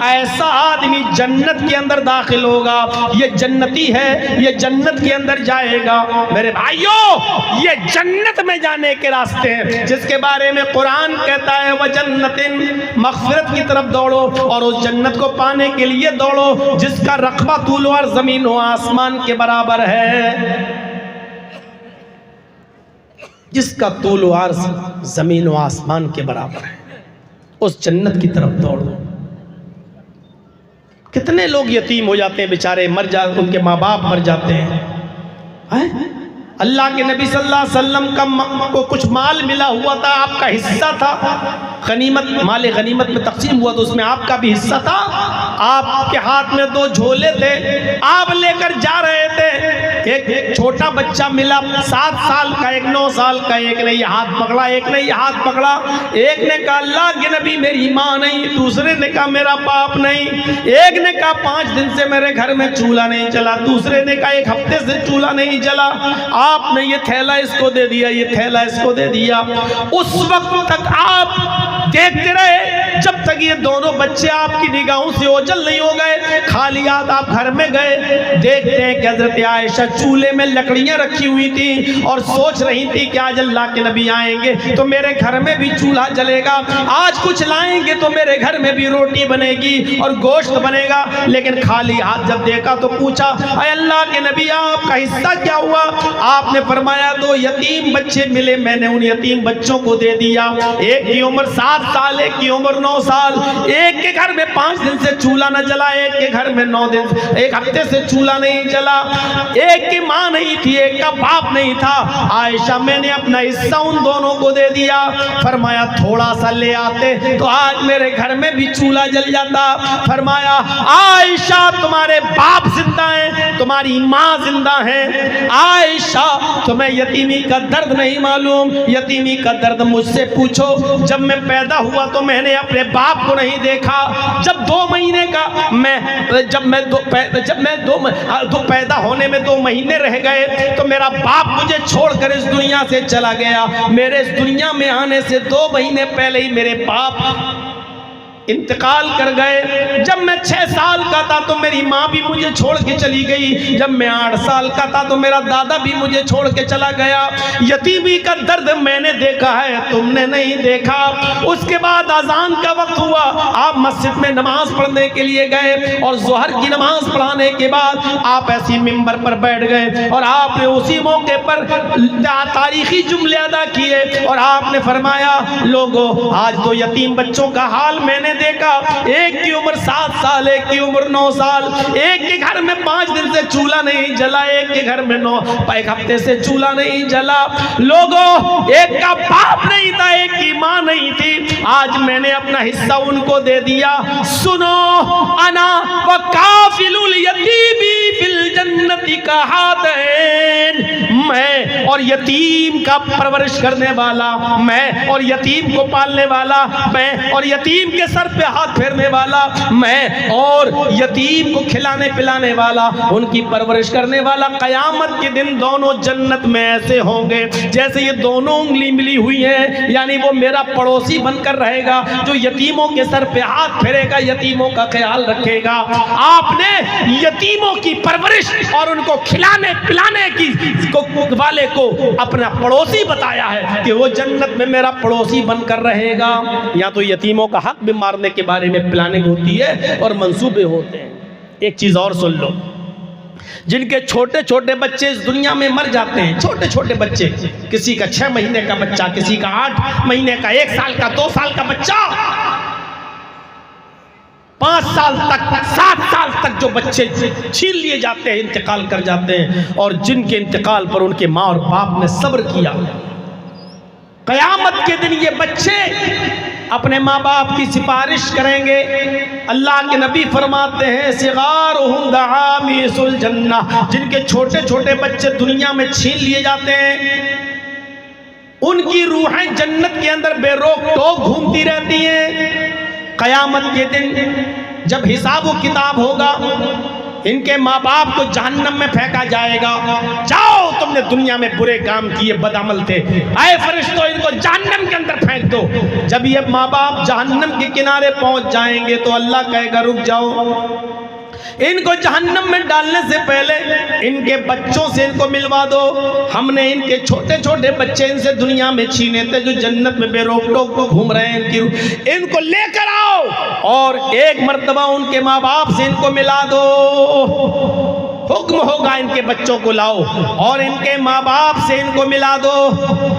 ऐसा आदमी जन्नत के अंदर दाखिल होगा, ये जन्नती है, ये जन्नत के अंदर जाएगा। मेरे भाइयों ये जन्नत में जाने के रास्ते हैं जिसके बारे में कुरान कहता है वह जन्नतिन, मग़फ़िरत की तरफ दौड़ो और उस जन्नत को पाने के लिए दौड़ो जिसका रक़बा तूल और ज़मीन व आसमान के बराबर है, जिसका तूल व अर्ज़ ज़मीन व आसमान के बराबर है, उस जन्नत की तरफ दौड़ो। कितने लोग यतीम हो जाते हैं बेचारे, मर जा उनके माँ बाप मर जाते हैं। अल्लाह के नबी सल्लल्लाहु अलैहि वसल्लम को कुछ माल मिला हुआ था, आपका हिस्सा था, गनीमत माल गनीमत में तकसीम हुआ तो उसमें आपका भी हिस्सा था। आपके हाथ में 2 झोले थे, आप लेकर जा रहे थे। एक छोटा बच्चा मिला 7 साल का, एक 9 साल का, एक ने ये हाथ पकड़ा, एक ने ये हाथ पकड़ा। एक ने कहा अल्लाह के नबी मेरी माँ नहीं, दूसरे ने कहा मेरा बाप नहीं, एक ने कहा 5 दिन से मेरे घर में चूल्हा नहीं जला, दूसरे ने कहा 1 हफ्ते से चूल्हा नहीं जला। आपने ये थैला इसको दे दिया, ये थैला इसको दे दिया। उस वक्त तक आप देखते रहे जब तक ये दोनों बच्चे आपकी निगाहों से ओझल नहीं हो गए। खाली हाथ आप घर में गए, देखते हैं कि हजरत आयशा चूल्हे में लकड़ियां रखी हुई थी और सोच रही थी कि आज अल्लाह के नबी आएंगे तो मेरे घर में भी चूल्हा जलेगा, आज कुछ लाएंगे तो मेरे घर में भी रोटी बनेगी और गोश्त बनेगा। लेकिन खाली हाथ जब देखा तो पूछा अरे अल्लाह के नबी आपका हिस्सा क्या हुआ? आपने फरमाया 2 यतीम बच्चे मिले, मैंने उन यतीम बच्चों को दे दिया। एक की उम्र 7 साल, एक की उम्र 9 साल। एक के घर में 5 दिन से चूल्हा न जला, एक के घर में 9 दिन 1 हफ्ते से चूल्हा नहीं जला। एक की माँ नहीं थी, एक का बाप नहीं था। आयशा मैंने अपना हिस्सा उन दोनों को दे दिया। फरमाया थोड़ा सा ले आते तो आज मेरे घर में भी चूल्हा जल जाता। फरमाया आयशा तुम्हारे बाप जिंदा हैं, तुम्हारी माँ जिंदा है। आयशा तुम्हें यतीमी का दर्द नहीं मालूम, यतीमी का दर्द मुझसे पूछो। जब मैं पैदा हुआ तो मैंने अपने बाप को नहीं देखा। जब 2 महीने का जब मैं दो पैदा होने में 2 महीने रह गए तो मेरा बाप मुझे छोड़कर इस दुनिया से चला गया। मेरे इस दुनिया में आने से 2 महीने पहले ही मेरे बाप इंतकाल कर गए। जब मैं 6 साल का था तो मेरी माँ भी मुझे छोड़ के चली गई। जब मैं 8 साल का था तो मेरा दादा भी मुझे छोड़ के चला गया। यतीमी का दर्द मैंने देखा है, तुमने नहीं देखा। उसके बाद अजान का वक्त हुआ, आप मस्जिद में नमाज पढ़ने के लिए गए और जोहर की नमाज पढ़ाने के बाद आप ऐसी मिंबर पर बैठ गए और आपने उसी मौके पर तारीखी जुमले अदा किए और आपने फरमाया लोगों आज तो यतीम बच्चों का हाल मैंने देखा। एक की उम्र 7 साल, एक की उम्र 9 साल, एक के घर में 5 दिन से चूल्हा नहीं जला, एक के घर में 1 हफ्ते से चूल्हा नहीं जला। लोगों एक का बाप नहीं था, एक की माँ नहीं थी। आज मैंने अपना हिस्सा उनको दे दिया। सुनो अना व काफिलुल यतीमी फिल जन्नति कहातैन, मैं और यतीम का परवरिश करने वाला, मैं और यतीम को पालने वाला, मैं और यतीम के सर पे हाथ फेरने वाला, मैं और यतीम को खिलाने पिलाने वाला, उनकी परवरिश करने वाला। कयामत के दिन दोनों जन्नत में ऐसे होंगे जैसे ये दोनों उंगली मिली हुई है, यानी वो मेरा पड़ोसी बनकर रहेगा जो यतीमों के सर पे हाथ फेरेगा, यतीमों का ख्याल रखेगा। आपने यतीमों की परवरिश और उनको खिलाने पिलाने की वाले को अपना पड़ोसी बताया है कि वो जन्नत में मेरा पड़ोसी बनकर रहेगा। या तो यतीमों का हक भी मारने के बारे में प्लानिंग होती है और मंसूबे होते हैं। एक चीज और सुन लो, जिनके छोटे छोटे बच्चे इस दुनिया में मर जाते हैं, छोटे छोटे बच्चे, किसी का 6 महीने का बच्चा, किसी का 8 महीने का, 1 साल का, 2 साल का बच्चा, 5 साल तक, 7 साल तक जो बच्चे छीन लिए जाते हैं, इंतकाल कर जाते हैं, और जिनके इंतकाल पर उनके माँ और बाप ने सब्र किया। कयामत के दिन ये बच्चे अपने माँ बाप की सिफारिश करेंगे। अल्लाह के नबी फरमाते हैं सिगारुहुम दआमीसुल जन्नह, जिनके छोटे छोटे बच्चे दुनिया में छीन लिए जाते हैं, उनकी रूहें जन्नत के अंदर बेरोक टोक घूमती रहती हैं। कयामत के दिन जब हिसाब व किताब होगा, इनके माँ बाप को जहन्नम में फेंका जाएगा। जाओ तुमने दुनिया में बुरे काम किए, बदअमल थे, आए फरिश्तों इनको जहन्नम के अंदर फेंक दो। जब ये माँ बाप जहन्नम के किनारे पहुंच जाएंगे तो अल्लाह कहेगा रुक जाओ, इनको जहन्नम में डालने से पहले इनके बच्चों से इनको मिलवा दो। हमने इनके छोटे छोटे बच्चे इनसे दुनिया में छीने थे जो जन्नत में बेरोक टोक को घूम रहे हैं, इनको लेकर आओ और एक मर्तबा उनके माँ बाप से इनको मिला दो। हुक्म होगा इनके बच्चों को लाओ और इनके माँ बाप से इनको मिला दो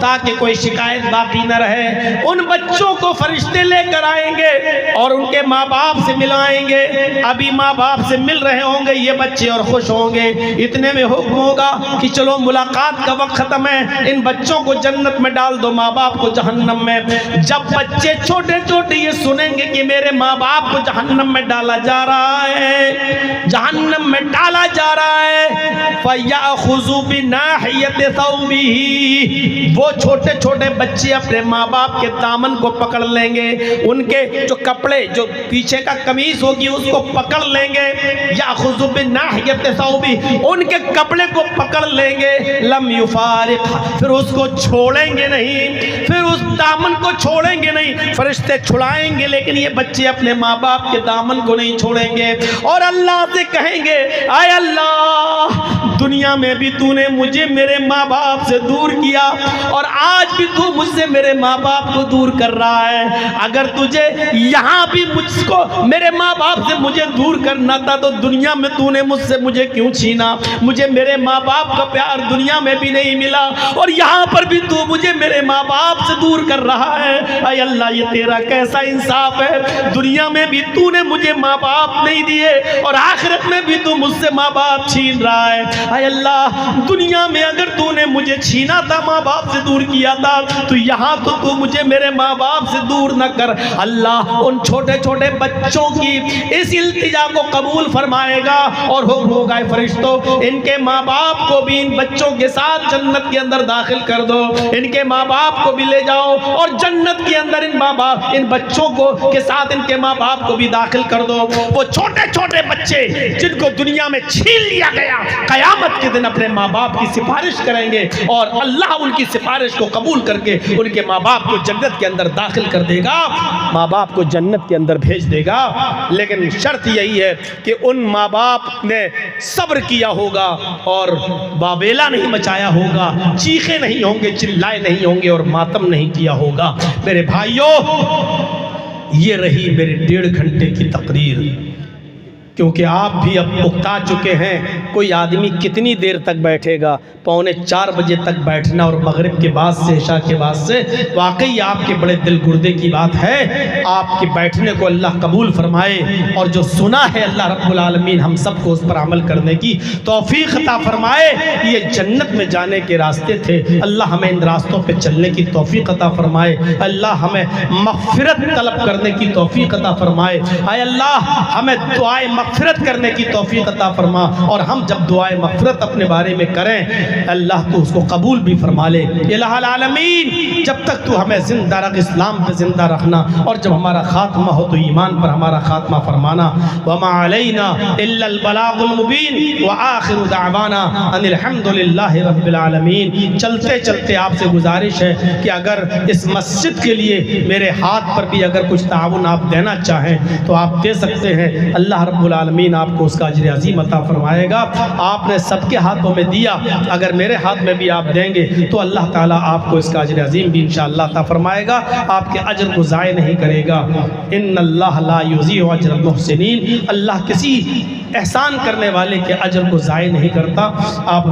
ताकि कोई शिकायत बाकी न रहे। उन बच्चों को फरिश्ते लेकर आएंगे और उनके माँ बाप से मिलाएंगे। अभी माँ बाप से मिल रहे होंगे ये बच्चे और खुश होंगे। इतने में हुक्म होगा कि चलो मुलाकात का वक्त खत्म है, इन बच्चों को जन्नत में डाल दो, माँ बाप को जहन्नम में। जब बच्चे छोटे छोटे ये सुनेंगे कि मेरे माँ बाप को जहन्नम में डाला जा रहा है, जहन्नम में डाला जा रहा है, फयाखुज़ु बिनाहियति सौबिही, वो छोटे छोटे बच्चे अपने माँ बाप के दामन को पकड़ लेंगे, उनके जो कपड़े जो पीछे का कमीज होगी उसको पकड़ लेंगे। याखुज़ु बिनाहियति सौबिही, उनके कपड़े को पकड़ लेंगे। लम युफारिक, फिर उसको छोड़ेंगे नहीं, फिर उस दामन को छोड़ेंगे नहीं। फरिश्ते छुड़ाएंगे लेकिन ये बच्चे अपने माँ बाप के दामन को नहीं छोड़ेंगे और अल्लाह से कहेंगे, आय अल्लाह, दुनिया में भी तूने मुझे मेरे माँ बाप से दूर किया और आज भी तू मुझसे मेरे माँ बाप को दूर कर रहा है। अगर तुझे यहाँ भी मुझको मेरे माँ बाप से मुझे दूर करना था तो दुनिया में तूने मुझसे मुझे क्यों छीना? मुझे मेरे माँ बाप का प्यार दुनिया में भी नहीं मिला और यहाँ पर भी तू मुझे मेरे माँ बाप से दूर कर रहा है। आय अल्लाह, ये तेरा कैसा इंसाफ है? दुनिया में भी तूने मुझे माँ बाप नहीं दिए और आखिरत में भी तू मुझसे माँ बाप छीन रहा है। आय अल्लाह, दुनिया में अगर तूने मुझे छीना था, माँ बाप से दूर किया था, तो यहाँ तो तू मुझे मेरे माँ बाप से दूर न कर। अल्लाह उन छोटे छोटे बच्चों की इस इल्तिजा को कबूल फरमाएगा और हुक्म होगा, फरिश्तों, इनके माँ बाप को भी इन बच्चों के साथ जन्नत के अंदर दाखिल कर दो, इनके माँ बाप को भी ले जाओ और जन्नत के अंदर इन माँ बाप इन बच्चों को के साथ इनके माँ बाप को भी दाखिल कर दो। वो छोटे छोटे बच्चे जिनको दुनिया में छीन लिया गया, कयामत के दिन अपने माँ बाप की सिफारिश करेंगे और अल्लाह उनकी सिफारिश को कबूल करके उनके माँ बाप को जन्नत के अंदर दाखिल कर देगा, माँ बाप को जन्नत के अंदर भेज देगा। लेकिन शर्त यही है कि उन माँ बाप ने सब्र किया होगा और बाबेला नहीं मचाया होगा, चीखे नहीं होंगे, चिल्लाए नहीं होंगे और मातम नहीं किया होगा। मेरे भाइयों, ये रही मेरे 1.5 घंटे की तकरीर, क्योंकि आप भी अब उकता चुके हैं। कोई आदमी कितनी देर तक बैठेगा? 3:45 बजे तक बैठना और मगरिब के बाद से, इशा के बाद से, वाकई आपके बड़े दिल गुर्दे की बात है। आपके बैठने को अल्लाह कबूल फरमाए और जो सुना है अल्लाह रब्बुल आलमीन हम सबको उस पर अमल करने की तौफीक अता फरमाए। ये जन्नत में जाने के रास्ते थे, अल्लाह हमें इन रास्तों पर चलने की तौफीक अता फरमाए। अल्लाह हमें मग़फ़िरत तलब करने की तौफीक अता फरमाए। आय अल्लाह हमें दुआए मग़फ़िरत करने की तौफीक अता फरमा और हम जब दुआए मग़फ़िरत अपने बारे में करें अल्लाह तो उसको कबूल भी फरमा ले। इलाहुल आलमीन, जब तक तू हमें जिंदा रख, इस्लाम पे जिंदा रखना और जब हमारा खात्मा हो तो ईमान पर हमारा खात्मा फरमाना। वमा अलैना इल्लल बलागुल मुबीन व आखिरु दावाना अनिल हम्दुलिल्लाहि रब्बिल आलमीन। चलते चलते आपसे गुजारिश है कि अगर इस मस्जिद के लिए मेरे हाथ पर भी अगर कुछ ताउन आप देना चाहें तो आप दे सकते हैं। अल्लाह रब्बुल आलमीन आपको उसका अजर अज़ीम अता फरमाएगा। आपने सबके हाथों में दिया, अगर मेरे हाथ में भी आप देंगे तो अल्लाह ताला आपको इसका अजर अज़ीम भी इंशाअल्लाह अता फरमाएगा, आपके अजर को ज़ाय नहीं करेगा। इन्नल्लाह ला युज़ीउ अजरल मुहसिनीन, अल्लाह किसी एहसान करने वाले के अजर को ज़ाय नहीं करता। आप